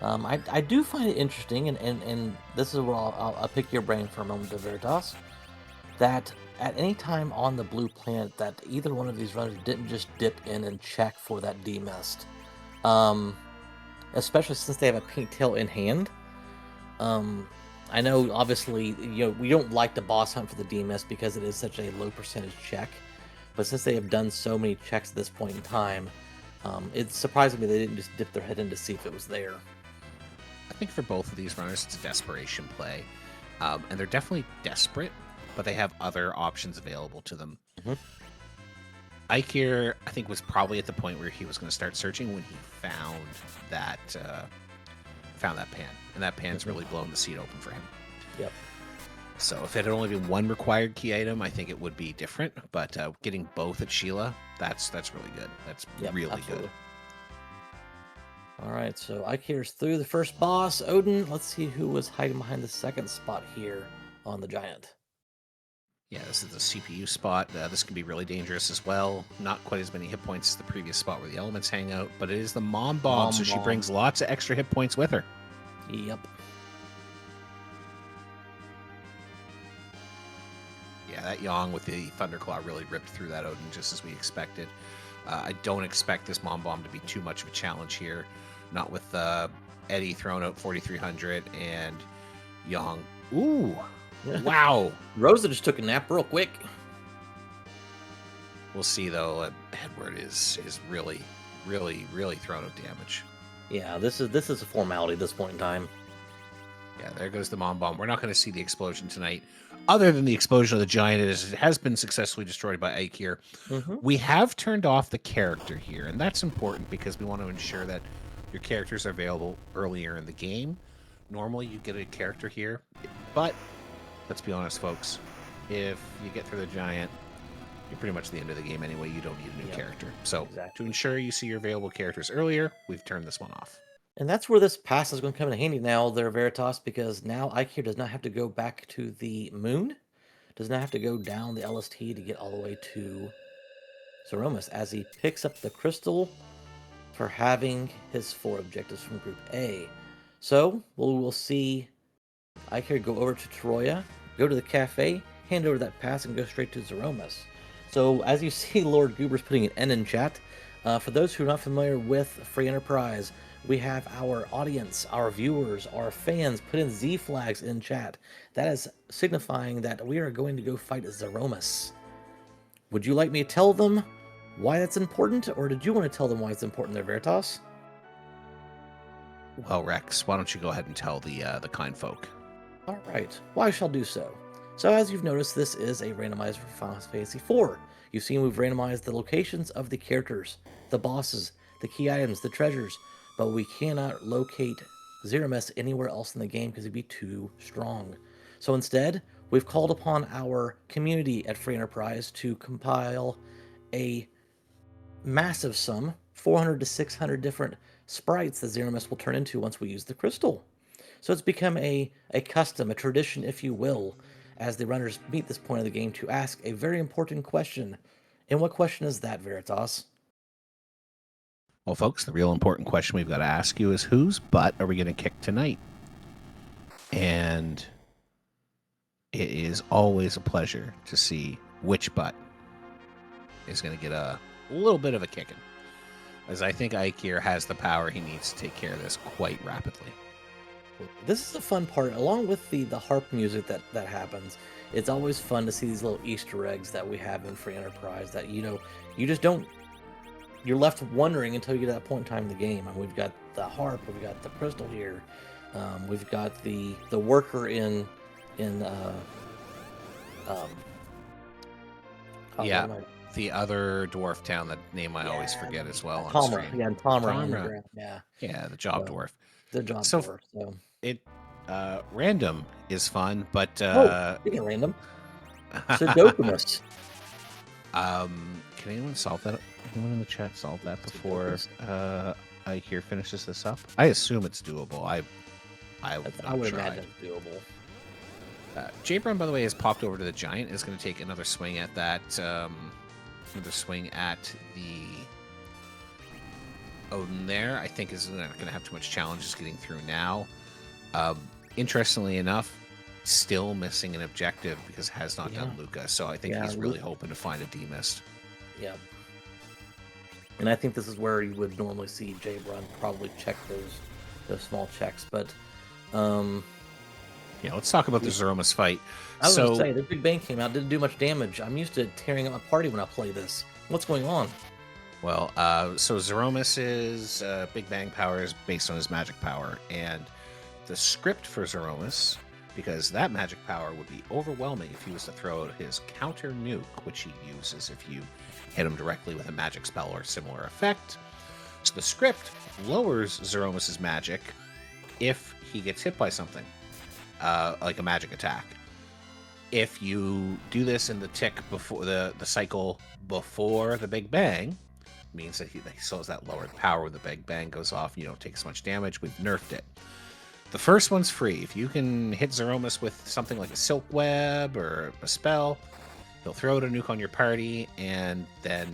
I do find it interesting, and this is where I'll pick your brain for a moment, De Veritas, that at any time on the blue planet that either one of these runners didn't just dip in and check for that demist, especially since they have a pink tail in hand. I know, obviously, we don't like the boss hunt for the demist because it is such a low percentage check, but since they have done so many checks at this point in time, it's surprising me they didn't just dip their head in to see if it was there. I think for both of these runners, it's a desperation play, and they're definitely desperate, but they have other options available to them. Eykir, I think, was probably at the point where he was going to start searching when he found that pan, and that pan's really blown the seat open for him. Yep. So if it had only been one required key item, I think it would be different. But getting both at Sheila, that's really good. That's really absolutely good. All right, so Eykir's through the first boss. Odin, let's see who was hiding behind the second spot here on the Giant. Yeah, this is the CPU spot. This can be really dangerous as well. Not quite as many hit points as the previous spot where the elements hang out, but it is the Mom Bomb, so she brings lots of extra hit points with her. Yep. Yeah, that Yang with the Thunderclaw really ripped through that Odin just as we expected. I don't expect this Mom Bomb to be too much of a challenge here. Not with Eddie throwing out 4,300 and Yang. Ooh! Wow. Rosa just took a nap real quick. We'll see, though. Edward is really throwing out damage. Yeah, this is a formality at this point in time. Yeah, there goes the Mom Bomb. We're not going to see the explosion tonight. Other than the explosion of the Giant, it has been successfully destroyed by Eykir. We have turned off the character here, and that's important because we want to ensure that your characters are available earlier in the game. Normally, you get a character here, but let's be honest, folks. If you get through the Giant, you're pretty much at the end of the game anyway. You don't need a new character. So exactly. to ensure you see your available characters earlier, we've turned this one off. And that's where this pass is going to come in handy now, there, Veritas, because now Eykir does not have to go back to the moon, does not have to go down the LST to get all the way to Zeromus, as he picks up the crystal for having his 4 objectives from Group A. So we'll see Eykir go over to Troya, go to the cafe, hand over that pass, and go straight to Zeromus. So as you see, Lord Goober's putting an N in chat. For those who are not familiar with Free Enterprise, we have our audience, our viewers, our fans put in Z flags in chat. That is signifying that we are going to go fight Zeromus. Would you like me to tell them why that's important, or did you want to tell them why it's important there, Veritas? Well, Rex, why don't you go ahead and tell the kind folk? All right. Well, I shall do so. So as you've noticed, this is a randomizer for Final Fantasy IV. You've seen we've randomized the locations of the characters, the bosses, the key items, the treasures, but we cannot locate Zeromus anywhere else in the game because he'd be too strong. So instead, we've called upon our community at Free Enterprise to compile a massive sum, 400 to 600 different sprites that Zeromus will turn into once we use the crystal. So it's become a custom, a tradition, if you will, as the runners meet this point of the game to ask a very important question. And what question is that, Veritas? Well, folks, the real important question we've got to ask you is whose butt are we going to kick tonight? And it is always a pleasure to see which butt is going to get a little bit of a kicking, as I think Eykir has the power he needs to take care of this quite rapidly. This is the fun part, along with the harp music that happens. It's always fun to see these little Easter eggs that we have in Free Enterprise that, you just don't, you're left wondering until you get to that point in time in the game. And we've got the harp, we've got the crystal here, we've got the worker in the other dwarf town, that name I always forget as well. Tomra, the job dwarf. The job dwarf. So it random is fun, but speaking of random, Zeromus. Can anyone solve that? Anyone in the chat solve that before Eykir finishes this up? I assume it's doable. I would imagine it's doable. JBrun, by the way, has popped over to the giant. Is going to take another swing at that. Another swing at the Odin there. I think is not going to have too much challenges getting through now. Interestingly enough, still missing an objective because it has not done Luca. So I think he's really hoping to find a demist. Yeah. And I think this is where you would normally see JBrun probably check those small checks. But let's talk about the Zeromus fight. I was going to say, the Big Bang came out, didn't do much damage. I'm used to tearing up my party when I play this. What's going on? Well, so Zeromus's Big Bang power is based on his magic power, and the script for Zeromus, because that magic power would be overwhelming if he was to throw out his counter nuke, which he uses if you hit him directly with a magic spell or similar effect. So the script lowers Zeromus's magic if he gets hit by something, like a magic attack. If you do this in the tick before the cycle before the Big Bang, means that he still has that lowered power. When the Big Bang goes off, you don't take as much damage. We've nerfed it. The first one's free. If you can hit Zeromus with something like a Silk Web or a spell, he'll throw out a nuke on your party, and then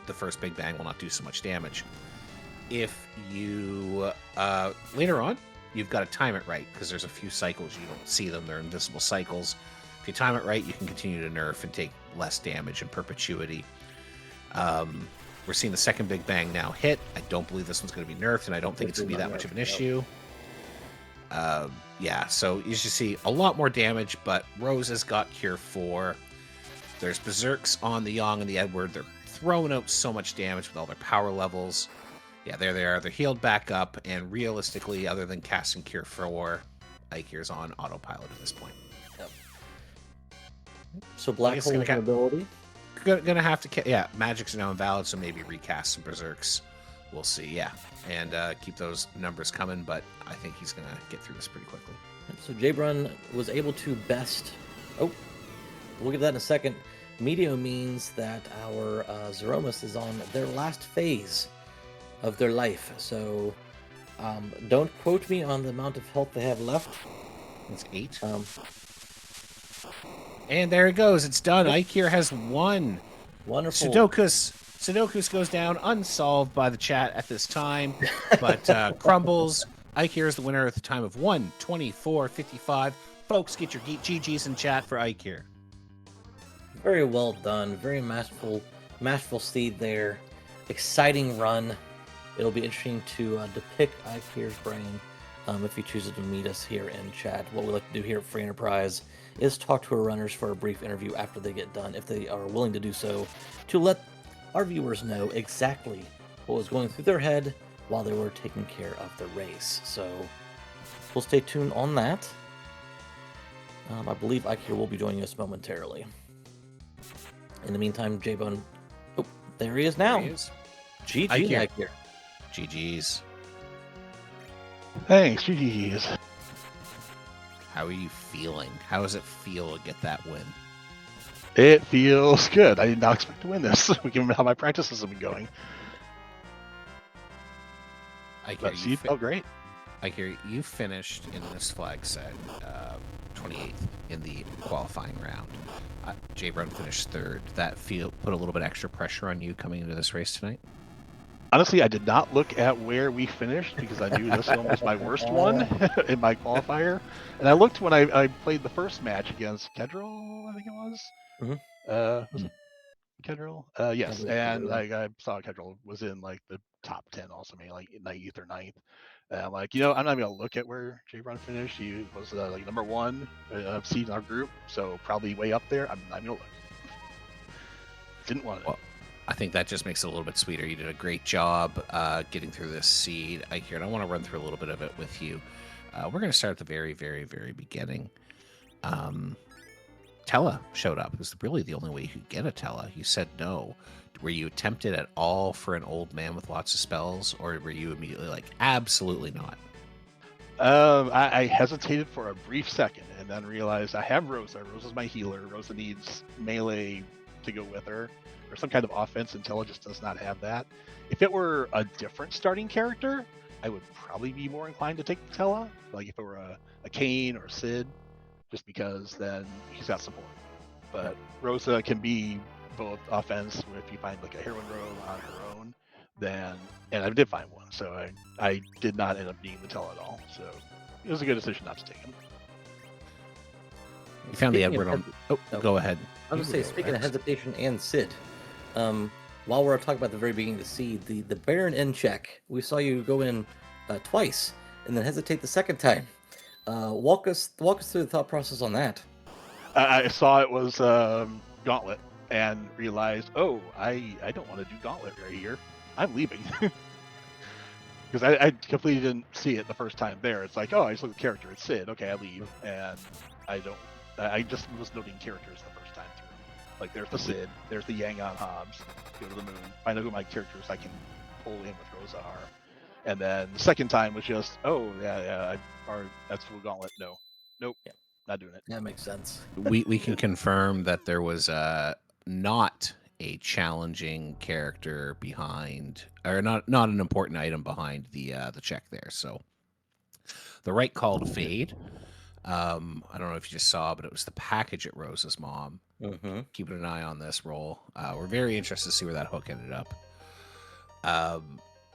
the first Big Bang will not do so much damage. If you later on, you've got to time it right, because there's a few cycles you don't see them. They're invisible cycles. If you time it right, you can continue to nerf and take less damage in perpetuity. We're seeing the second Big Bang now hit. I don't believe this one's going to be nerfed, and I don't think it's going to be that much of an issue. So you should see a lot more damage, but Rose has got Cure 4. There's Berserks on the Yang and the Edward. They're throwing out so much damage with all their power levels. Yeah, there they are. They're healed back up, and realistically, other than casting Cure 4, Eykir's on autopilot at this point. Yep. So Black Hole ability? Gonna have to... Magic's now invalid, so maybe recast some Berserks. We'll see, and keep those numbers coming, but I think he's going to get through this pretty quickly. So JBrun was able to best... Oh, we'll get to that in a second. Medio means that our Zeromus is on their last phase of their life. So don't quote me on the amount of health they have left. That's 8. Um, And there it goes. It's done. Eykir has won. Wonderful. Sudokus goes down unsolved by the chat at this time, but crumbles. Eykir is the winner at the time of 1:24:55. Folks, get your GGs in chat for Eykir. Very well done. Very masterful seed there. Exciting run. It'll be interesting to pick Eykir's brain if he chooses to meet us here in chat. What we like to do here at Free Enterprise is talk to our runners for a brief interview after they get done, if they are willing to do so, to let our viewers know exactly what was going through their head while they were taking care of the race. So we'll stay tuned on that. I believe Eykir will be joining us momentarily. In the meantime, JBrun, oh, there he is now. There he is. GG, Eykir. GG's. Thanks, GG's. How are you feeling? How does it feel to get that win? It feels good. I did not expect to win this, given how my practices have been going. But see, it felt great. Eykir, you finished in this flag set 28th in the qualifying round. JBrun finished 3rd. That put a little bit extra pressure on you coming into this race tonight? Honestly, I did not look at where we finished because I knew this one was my worst one in my qualifier. And I looked when I played the first match against Kedril, I think it was. Mm-hmm. Was it Kedril? Yes, and I saw Kedril was in like the top 10 also, maybe like 9th or 9th. And I'm like, I'm not going to look at where JBrun finished. He was like number 1 seed in our group, so probably way up there. I'm not going to look. Didn't want it. Well, I think that just makes it a little bit sweeter. You did a great job getting through this seed, Eykir, and I want to run through a little bit of it with you. We're going to start at the very, very, very beginning. Tella showed up. It was really the only way you could get a Tella. You said no. Were you tempted at all for an old man with lots of spells, or were you immediately like, absolutely not? I hesitated for a brief second and then realized I have Rosa. Rosa's my healer. Rosa needs melee to go with her, or some kind of offense, and Tella just does not have that. If it were a different starting character, I would probably be more inclined to take Tella. Like if it were a Kane or a Sid, just because then he's got support. But Rosa can be both offense if you find like a heroine rogue on her own, then, and I did find one, so I did not end up needing the Tella at all. So it was a good decision not to take him. You found the Edward on. Go ahead. I was going to say, speaking of hesitation and Sid, while we're talking about the very beginning of the seed, the Baron in check, we saw you go in twice and then hesitate the second time. Walk us through the thought process on that. I saw it was Gauntlet and realized, oh, I don't want to do Gauntlet right here. I'm leaving. Because I completely didn't see it the first time there. It's like, oh, I just look at the character. It's Sid. Okay, I leave. And I just was noting characters the first time through. Like, there's the Sid. There's the Yang on Hobbs. Go to the moon. Find out who my characters I can pull in with Rosa are. And then the second time was just, oh, yeah, that's full Gauntlet. Nope, yeah. Not doing it. That makes sense. we can confirm that there was not a challenging character behind, or not an important item behind the check there. So the right call to fade. I don't know if you just saw, but it was the package at Rose's mom. Mm-hmm. Keeping an eye on this roll. We're very interested to see where that hook ended up.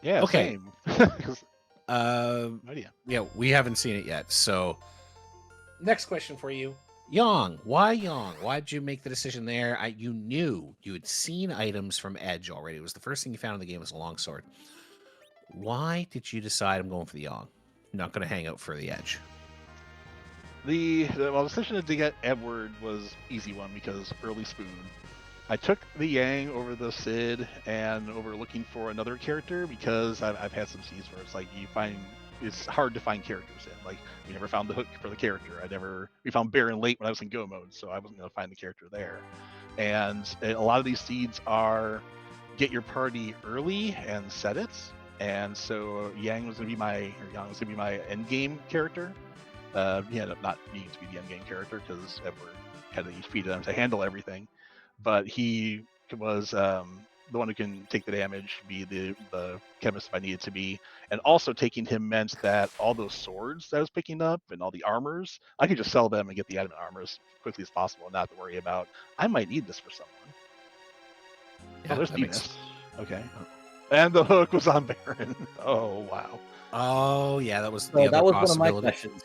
Yeah. Okay. Same. Yeah, we haven't seen it yet. So, next question for you, Yang. Why Yang? Why did you make the decision there? You knew you had seen items from Edge already. It was the first thing you found in the game was a longsword. Why did you decide I'm going for the Yang? I'm not going to hang out for the Edge. The decision to get Edward was easy one because early spoon. I took the Yang over the Sid and over looking for another character because I've had some seeds where it's like it's hard to find characters in. Like we never found the hook for the character. We found Baron late when I was in go mode, so I wasn't going to find the character there. And a lot of these seeds are get your party early and set it. And so Yang was going to be my endgame character. He ended up not needing to be the endgame character because Edward had to feed them to handle everything. but he was the one who can take the damage, be the chemist if I needed to be, and also taking him meant that all those swords that I was picking up and all the armors, I could just sell them and get the item and armor as quickly as possible, and not have to worry about I might need this for someone. Yeah, Oh, there's that makes- Venus. Okay, and the hook was on Baron. Oh wow. Oh yeah, that was So the other that was one of my possibility. questions.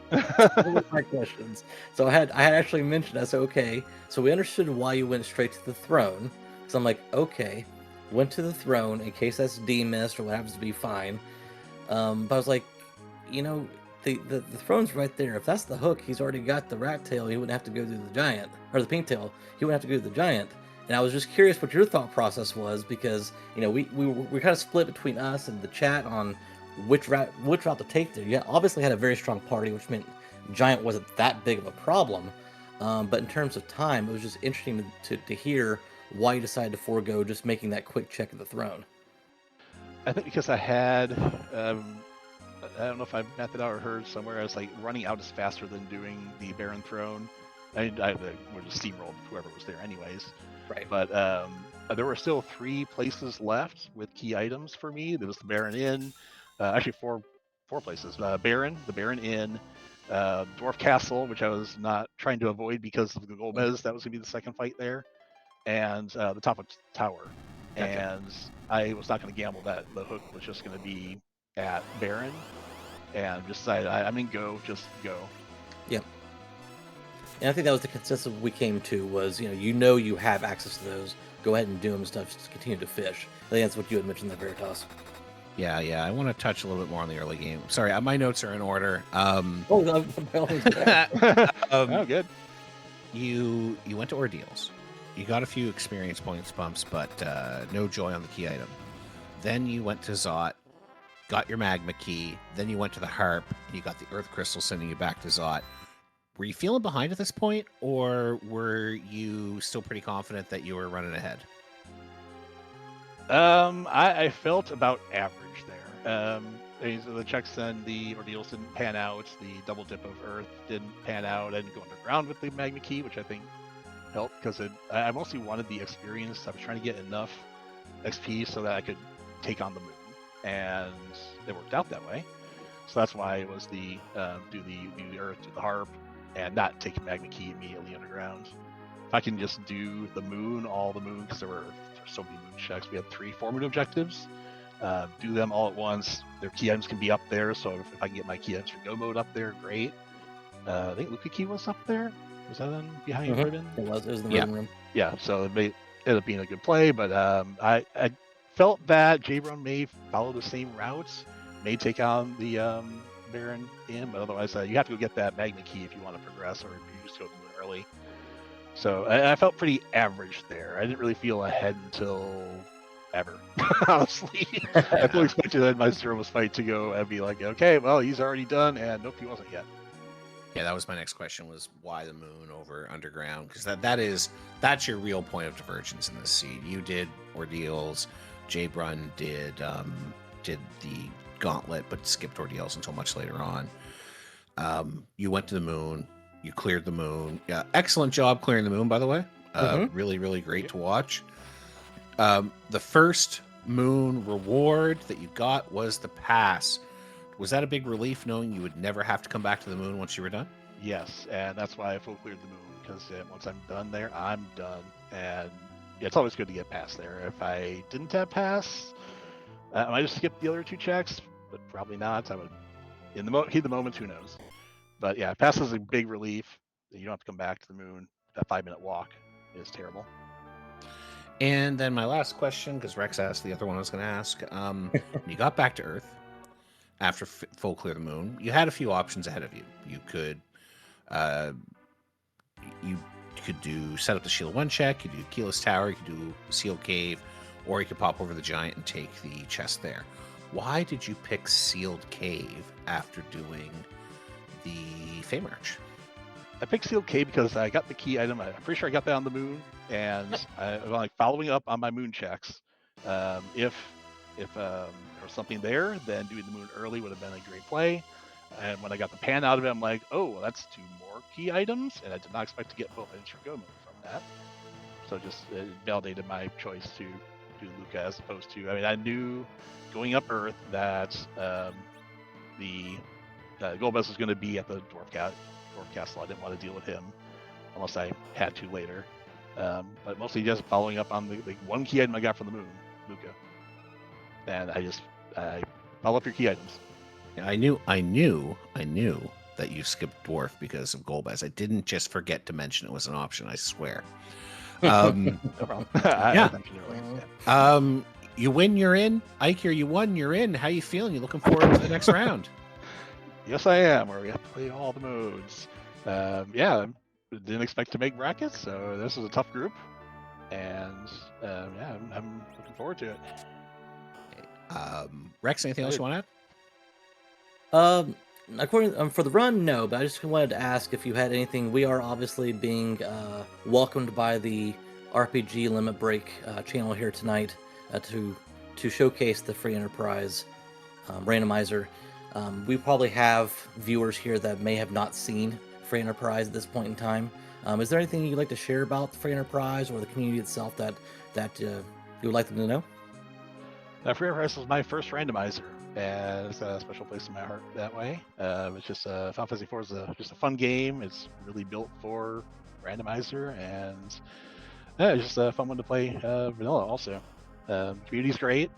That was my questions. So I had actually mentioned, I said, okay, so we understood why you went straight to the throne. So I'm like, okay, went to the throne in case that's demist or what happens to be fine. But I was like, you know, the throne's right there. If that's the hook, he's already got the rat tail. He wouldn't have to go through the giant or the pink tail. He wouldn't have to go through the giant. And I was just curious what your thought process was, because we kind of split between us and the chat on which route to take there. You obviously had a very strong party, which meant giant wasn't that big of a problem. But in terms of time, it was just interesting to hear why you decided to forego just making that quick check of the throne. I think because I had, I don't know if I mapped it out or heard somewhere, I was like running out is faster than doing the Baron Throne. I would just steamroll whoever was there anyways. Right. But there were still 3 places left with key items for me. There was the Baron Inn, actually four places. Baron, the Baron Inn, Dwarf Castle, which I was not trying to avoid because of the Gomez. That was going to be the second fight there, and the top of tower. Gotcha. And I was not going to gamble that the hook was just going to be at Baron, and just decided I'm going to go, just go. Yep. And I think that was the consensus we came to was, you have access to those. Go ahead and do them and stuff. Just continue to fish. I think that's what you had mentioned in the Veritas. Yeah. I want to touch a little bit more on the early game. Sorry, my notes are in order. By all means, yeah. Oh, good. You went to Ordeals. You got a few experience points bumps, but no joy on the key item. Then you went to Zot, got your magma key. Then you went to the harp. You got the earth crystal, sending you back to Zot. Were you feeling behind at this point, or were you still pretty confident that you were running ahead? I felt about average there. The checks and the ordeals didn't pan out. The double dip of Earth didn't pan out. I didn't go underground with the magma key, which I think helped because I mostly wanted the experience. I was trying to get enough XP so that I could take on the moon, and it worked out that way. So that's why it was the do the Earth, do the harp, and not take magma key immediately underground. If I can just do the moon, all the moon, because there were so many moon checks. We had 4 moon objectives. Do them all at once. Their key items can be up there, so if I can get my key items for go mode up there, great. I think Luka Key was up there. Was that on behind ribbon? It was in the ribbon room. Yeah, so it ended up being a good play, but I felt that JBrun may follow the same routes, may take on the Baron in, but otherwise you have to go get that magma key if you want to progress, or if you just go early. So I felt pretty average there. I didn't really feel ahead until ever, honestly. I fully expected that my Zeromus fight to go and be like, okay, well, he's already done, and nope, he wasn't yet. Yeah, that was my next question, was why the moon over underground? Because that's your real point of divergence in this seed. You did Ordeals, JBrun did the Gauntlet, but skipped Ordeals until much later on. You went to the moon. You cleared the moon. Yeah, excellent job clearing the moon, by the way. Really, really great to watch. The first moon reward that you got was the pass. Was that a big relief knowing you would never have to come back to the moon once you were done? Yes, and that's why I full cleared the moon, because once I'm done there, I'm done. And yeah, it's always good to get past there. If I didn't have pass, I might just skip the other 2 checks, but probably not. I would, in the heat of the moment, who knows? But yeah, pass is a big relief. You don't have to come back to the moon. That 5-minute walk is terrible. And then my last question, because Rex asked the other one I was going to ask. When you got back to Earth after full clear the moon, you had a few options ahead of you. You could do set up the Shield 1 check, you could do Keyless Tower, you could do Sealed Cave, or you could pop over the Giant and take the chest there. Why did you pick Sealed Cave after doing the Fey March? I picked Sealed Cave because I got the key item. I'm pretty sure I got that on the moon, and I'm like following up on my moon checks. If there was something there, then doing the moon early would have been a great play. And when I got the pan out of it, I'm like, oh, well, that's 2 more key items, and I did not expect to get both items for go mode from that. So just it validated my choice to do Luca as opposed to. I mean, I knew going up Earth that the Golbez was going to be at the dwarf castle. I didn't want to deal with him unless I had to later. But mostly just following up on the one key item I got from the moon, Luca. And I follow up your key items. I knew that you skipped dwarf because of Golbez. I didn't just forget to mention it was an option. I swear. No problem. Yeah. mentioned it earlier, yeah. You win, you're in. Eykir, you won, you're in. How you feeling? You looking forward to the next round? Yes, I am. Where we have to play all the modes. Yeah, didn't expect to make brackets, so this is a tough group, and yeah, I'm looking forward to it. Rex, anything else you want to add? According for the run, no. But I just wanted to ask if you had anything. We are obviously being welcomed by the RPG Limit Break channel here tonight to showcase the free enterprise randomizer. We probably have viewers here that may have not seen free enterprise at this point in time. Is there anything you'd like to share about the free enterprise or the community itself that you would like them to know? Free enterprise was my first randomizer, and it's got a special place in my heart that way. It's just Final Fantasy IV is just a fun game. It's really built for randomizer, and yeah, it's just a fun one to play vanilla. Also, community's great.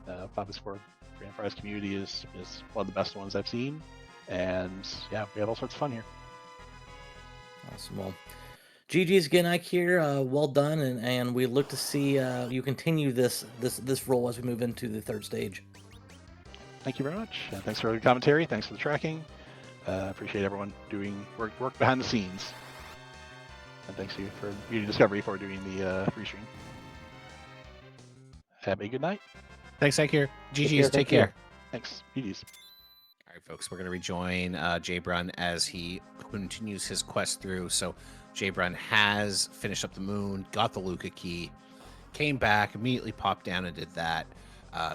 Final Fantasy IV free enterprise community is one of the best ones I've seen, and yeah, we have all sorts of fun here. Awesome. Well, GG's again, Eykir. Well done, and we look to see you continue this role as we move into the third stage. Thank you very much. Thanks for the commentary. Thanks for the tracking. Appreciate everyone doing work behind the scenes. And thanks to you for Beauty Discovery for doing the free stream. Have a good night. Thanks, Eykir. GG's, take care. Thanks. GG's. All right, folks, we're going to rejoin JBrun as he continues his quest through. So JBrun has finished up the moon, got the Luca key, came back, immediately popped down and did that.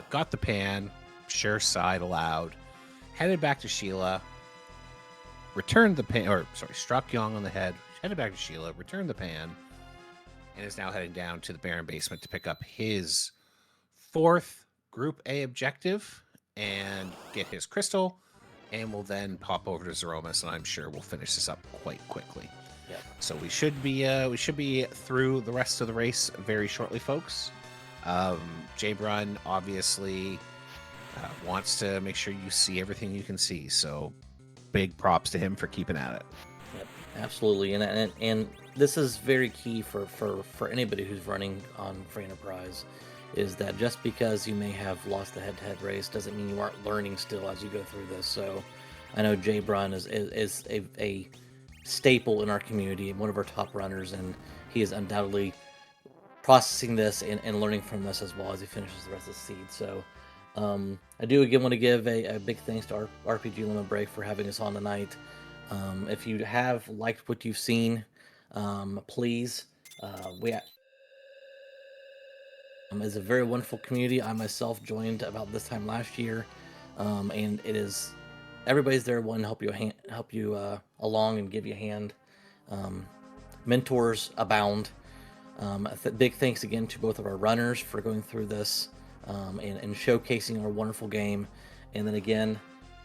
Got the pan, sure sighed aloud, headed back to Sheila, returned the pan, struck Yong on the head, headed back to Sheila, returned the pan, and is now heading down to the Baron basement to pick up his 4th Group A objective and get his crystal, and we'll then pop over to Zeromus, and I'm sure we'll finish this up quite quickly. Yep. So we should be through the rest of the race very shortly, folks. JBrun obviously wants to make sure you see everything you can see, so big props to him for keeping at it. Yep, absolutely, and this is very key for anybody who's running on free enterprise. Is that just because you may have lost the head-to-head race doesn't mean you aren't learning still as you go through this. So I know JBrun is a staple in our community and one of our top runners, and he is undoubtedly processing this and learning from this as well as he finishes the rest of the seed. So I do again want to give a big thanks to our RPG Limit Break for having us on tonight. If you have liked what you've seen, please, it's a very wonderful community. I myself joined about this time last year, and it is everybody's there wanting to help you along and give you a hand. Mentors abound. Big thanks again to both of our runners for going through this and showcasing our wonderful game. And then again,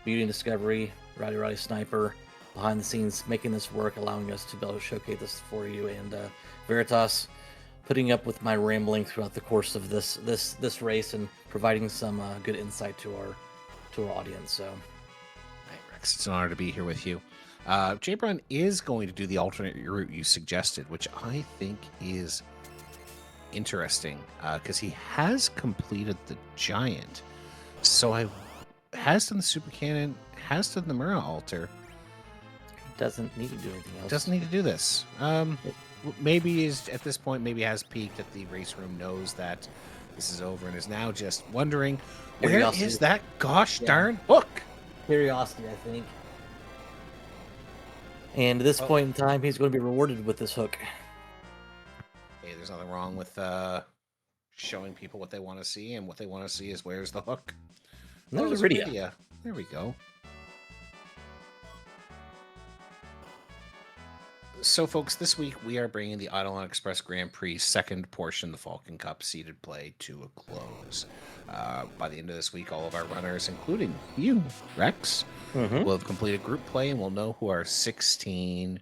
Beauty and Discovery, Rowdy Sniper, behind the scenes making this work, allowing us to be able to showcase this for you, and Veritas putting up with my rambling throughout the course of this race and providing some good insight to our audience. So, Hey, Rex, it's an honor to be here with you. JBrun is going to do the alternate route you suggested, which I think is interesting because he has completed the giant. So has done the super cannon, has done the Mura altar. Doesn't need to do anything else. Doesn't need to do this. Maybe is at this point, maybe has peaked at the race room, knows that this is over, and is now just wondering, where is that gosh darn hook? Curiosity, I think. And at this point in time, he's going to be rewarded with this hook. Hey, there's nothing wrong with showing people what they want to see, and what they want to see is where's the hook. And there's Iridia. There we go. So, folks, this week we are bringing the Eidolon Express Grand Prix second portion, the Falcon Cup seeded play, to a close. By the end of this week, all of our runners, including you, Rex, will have completed group play, and we'll know who our 16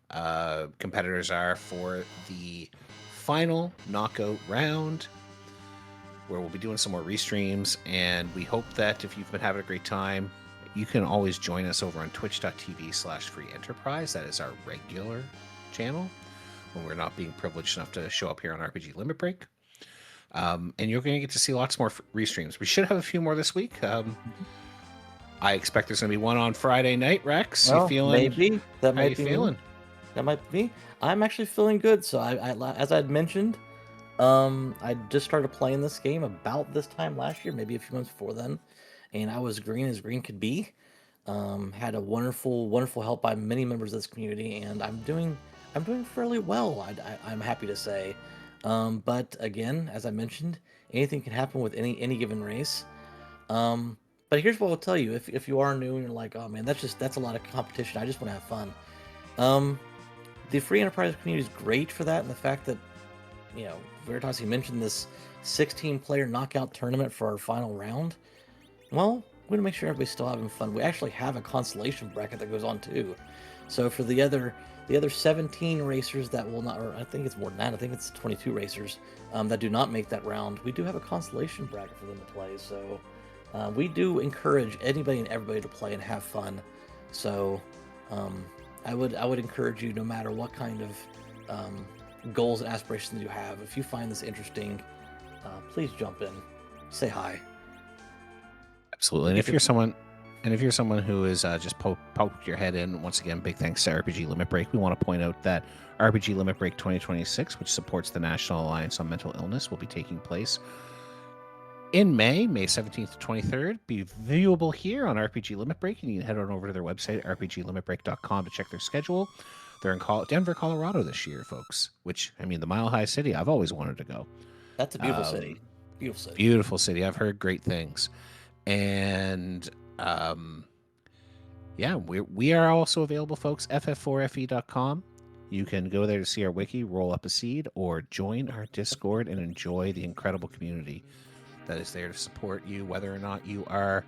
competitors are for the final knockout round, where we'll be doing some more restreams. And we hope that if you've been having a great time, you can always join us over on twitch.tv/freeenterprise. That is our regular channel when we're not being privileged enough to show up here on RPG Limit Break. And you're going to get to see lots more restreams. We should have a few more this week. I expect there's going to be one on Friday night. Rex, you feeling? Maybe that might be feeling? That might be me. I'm actually feeling good. So I as I had mentioned, I just started playing this game about this time last year, maybe a few months before then, and I was green as green could be. Had a wonderful help by many members of this community, and I'm doing fairly well. I'm happy to say. But again, as I mentioned, anything can happen with any given race. But here's what I'll tell you: if you are new and you're like, oh man, that's a lot of competition. I just want to have fun. The free enterprise community is great for that, and the fact that, you know, Veritas, you mentioned this 16-player knockout tournament for our final round. Well, we're gonna make sure everybody's still having fun. We actually have a consolation bracket that goes on too. So for the other 17 racers that will not, or I think it's more than that, I think it's 22 racers that do not make that round, we do have a consolation bracket for them to play. So we do encourage anybody and everybody to play and have fun. So I would encourage you, no matter what kind of goals and aspirations you have, if you find this interesting, please jump in, say hi. Absolutely. And if you're someone who is just poked your head in, once again, big thanks to RPG Limit Break. We want to point out that RPG Limit Break 2026, which supports the National Alliance on Mental Illness, will be taking place in May 17th to 23rd. Be viewable here on RPG Limit Break, and you can head on over to their website, rpglimitbreak.com, to check their schedule. They're in Denver, Colorado this year, folks, which, I mean, the Mile High City, I've always wanted to go. That's a beautiful city. Beautiful city. Beautiful city. I've heard great things. And yeah, we are also available, folks. FF4FE.com. You can go there to see our wiki, roll up a seed, or join our Discord and enjoy the incredible community that is there to support you, whether or not you are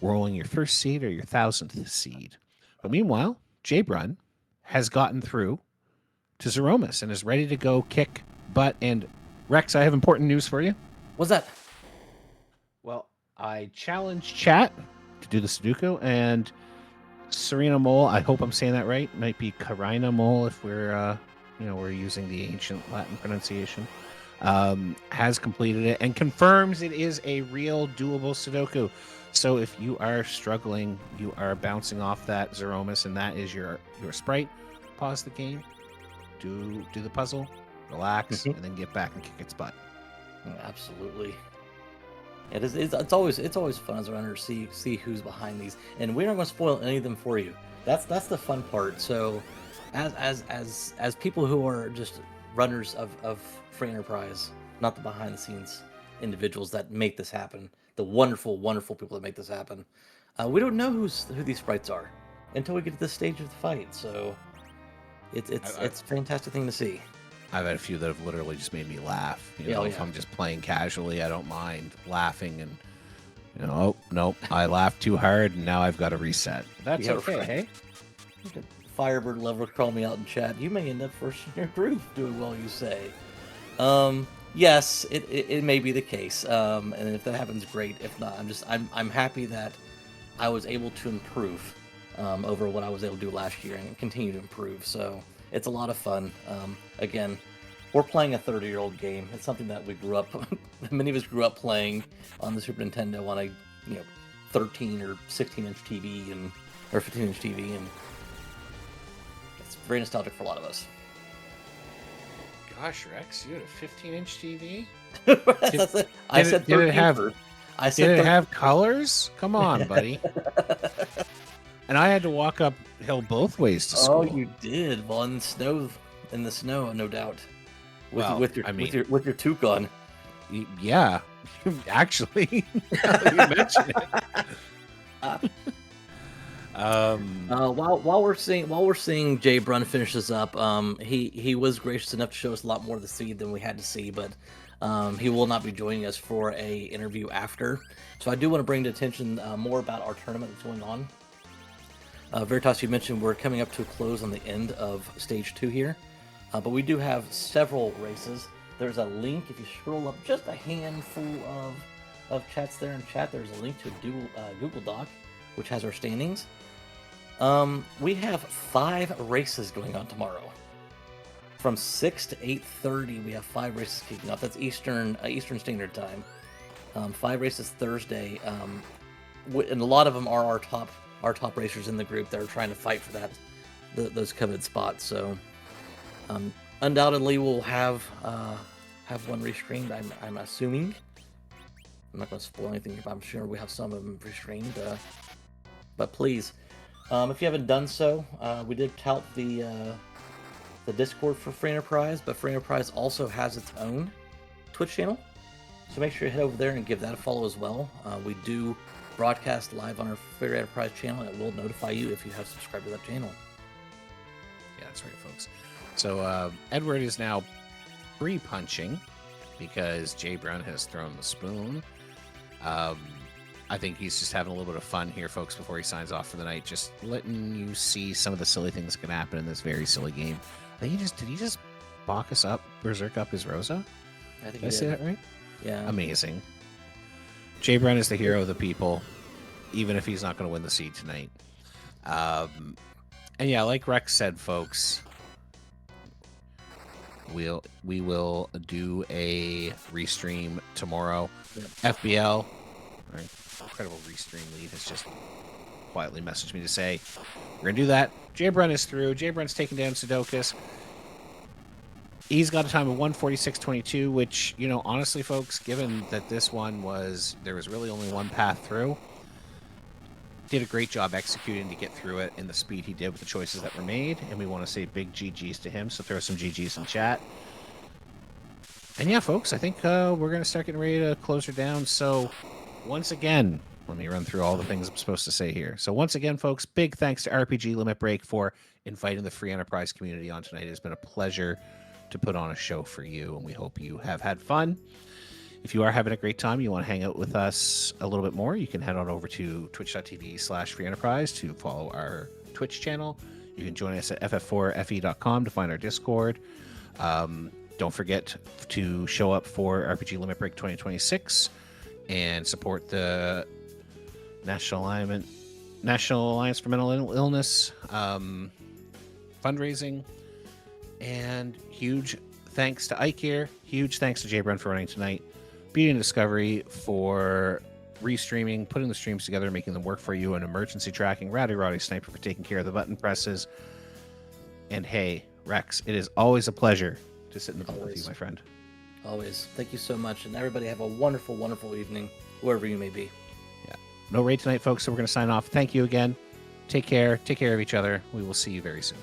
rolling your first seed or your 1000th seed. But meanwhile, JBrun has gotten through to Zeromus and is ready to go kick butt. And Rex, I have important news for you. What's that? Well, I challenged chat to do the Sudoku, and Serena Mole, I hope I'm saying that right, might be Karina Mole if we're using the ancient Latin pronunciation, has completed it and confirms it is a real doable Sudoku. So if you are struggling, you are bouncing off that Zeromus, and that is your sprite, pause the game, do the puzzle, relax, and then get back and kick its butt. Absolutely. It's always fun as a runner to see who's behind these, and we're not going to spoil any of them for you. That's the fun part. So, as people who are just runners of free enterprise, not the behind the scenes individuals that make this happen, the wonderful people that make this happen, we don't know who these sprites are until we get to this stage of the fight. So, it's a fantastic thing to see. I've had a few that have literally just made me laugh. If I'm just playing casually, I don't mind laughing, and oh no, I laughed too hard, and now I've got to reset. That's okay, right. Hey. Firebird Lover call me out in chat. You may end up first in your group, doing well, you say. Yes, it may be the case, and if that happens, great. If not, I'm happy that I was able to improve over what I was able to do last year and continue to improve. So. It's a lot of fun. Again, we're playing a 30-year-old game. It's something that we grew up, many of us grew up playing on the Super Nintendo on a 13 or 16-inch TV or 15-inch TV, and it's very nostalgic for a lot of us. Gosh, Rex, you had a 15-inch TV? I said 13. Did it have colors? Come on, buddy. And I had to walk uphill both ways to school. Oh, you did. Well, in the snow, no doubt. With your toque on. Yeah, actually, now that you mention it. While we're seeing JBrun finishes up, he was gracious enough to show us a lot more of the seed than we had to see, but he will not be joining us for a interview after. So I do want to bring to attention more about our tournament that's going on. Veritas, you mentioned we're coming up to a close on the end of stage 2 here, but we do have several races. There's a link if you scroll up just a handful of chats there in chat. There's a link to a Google Doc which has our standings. We have 5 races going on tomorrow. From 6 to 8:30, we have 5 races kicking off. That's Eastern Standard Time. 5 races Thursday, and a lot of them are our top racers in the group that are trying to fight for those coveted spots. So, undoubtedly, we'll have one restreamed. I'm assuming. I'm not going to spoil anything, but I'm sure we have some of them restreamed. But please, if you haven't done so, we did tout the Discord for Free Enterprise, but Free Enterprise also has its own Twitch channel. So make sure you head over there and give that a follow as well. We do broadcast live on our Free Enterprise channel, and it will notify you if you have subscribed to that channel. Yeah, that's right, folks. So Edward is now pre-punching because JBrun has thrown the spoon. I think he's just having a little bit of fun here, folks, before he signs off for the night. Just letting you see some of the silly things that can happen in this very silly game. I think did he just Bacchus up, Berserk up his Rosa? I think Did I say that right? Yeah. Amazing. JBrun is the hero of the people, even if he's not going to win the seed tonight. And yeah, like Rex said, folks, we will do a restream tomorrow. Yep. FBL, right, incredible restream lead, has just quietly messaged me to say we're gonna do that. JBrun is through. JBrun's taking down Sudokus. He's got a time of 1:46.22, which, you know, honestly, folks, given that this one there was really only one path through, did a great job executing to get through it in the speed he did with the choices that were made, and we want to say big GGs to him, so throw some GGs in chat. And yeah, folks, I think we're going to start getting ready to close her down. So once again, let me run through all the things I'm supposed to say here. So once again, folks, big thanks to RPG Limit Break for inviting the Free Enterprise community on tonight. It's been a pleasure to put on a show for you, and we hope you have had fun. If you are having a great time, you want to hang out with us a little bit more, you can head on over to twitch.tv/freeenterprise to follow our Twitch channel. You can join us at FF4FE.com to find our Discord. Don't forget to show up for RPG Limit Break 2026 and support the National Alliance for Mental Illness fundraising. And huge thanks to Eykir, huge thanks to JBrun for running tonight, Beauty and Discovery for restreaming, putting the streams together, making them work for you, and emergency tracking, Rowdy Sniper for taking care of the button presses. And hey, Rex, it is always a pleasure to sit in the booth with you, my friend. Always. Thank you so much, and everybody have a wonderful, wonderful evening, wherever you may be. Yeah. No raid tonight, folks, so we're going to sign off. Thank you again. Take care. Take care of each other. We will see you very soon.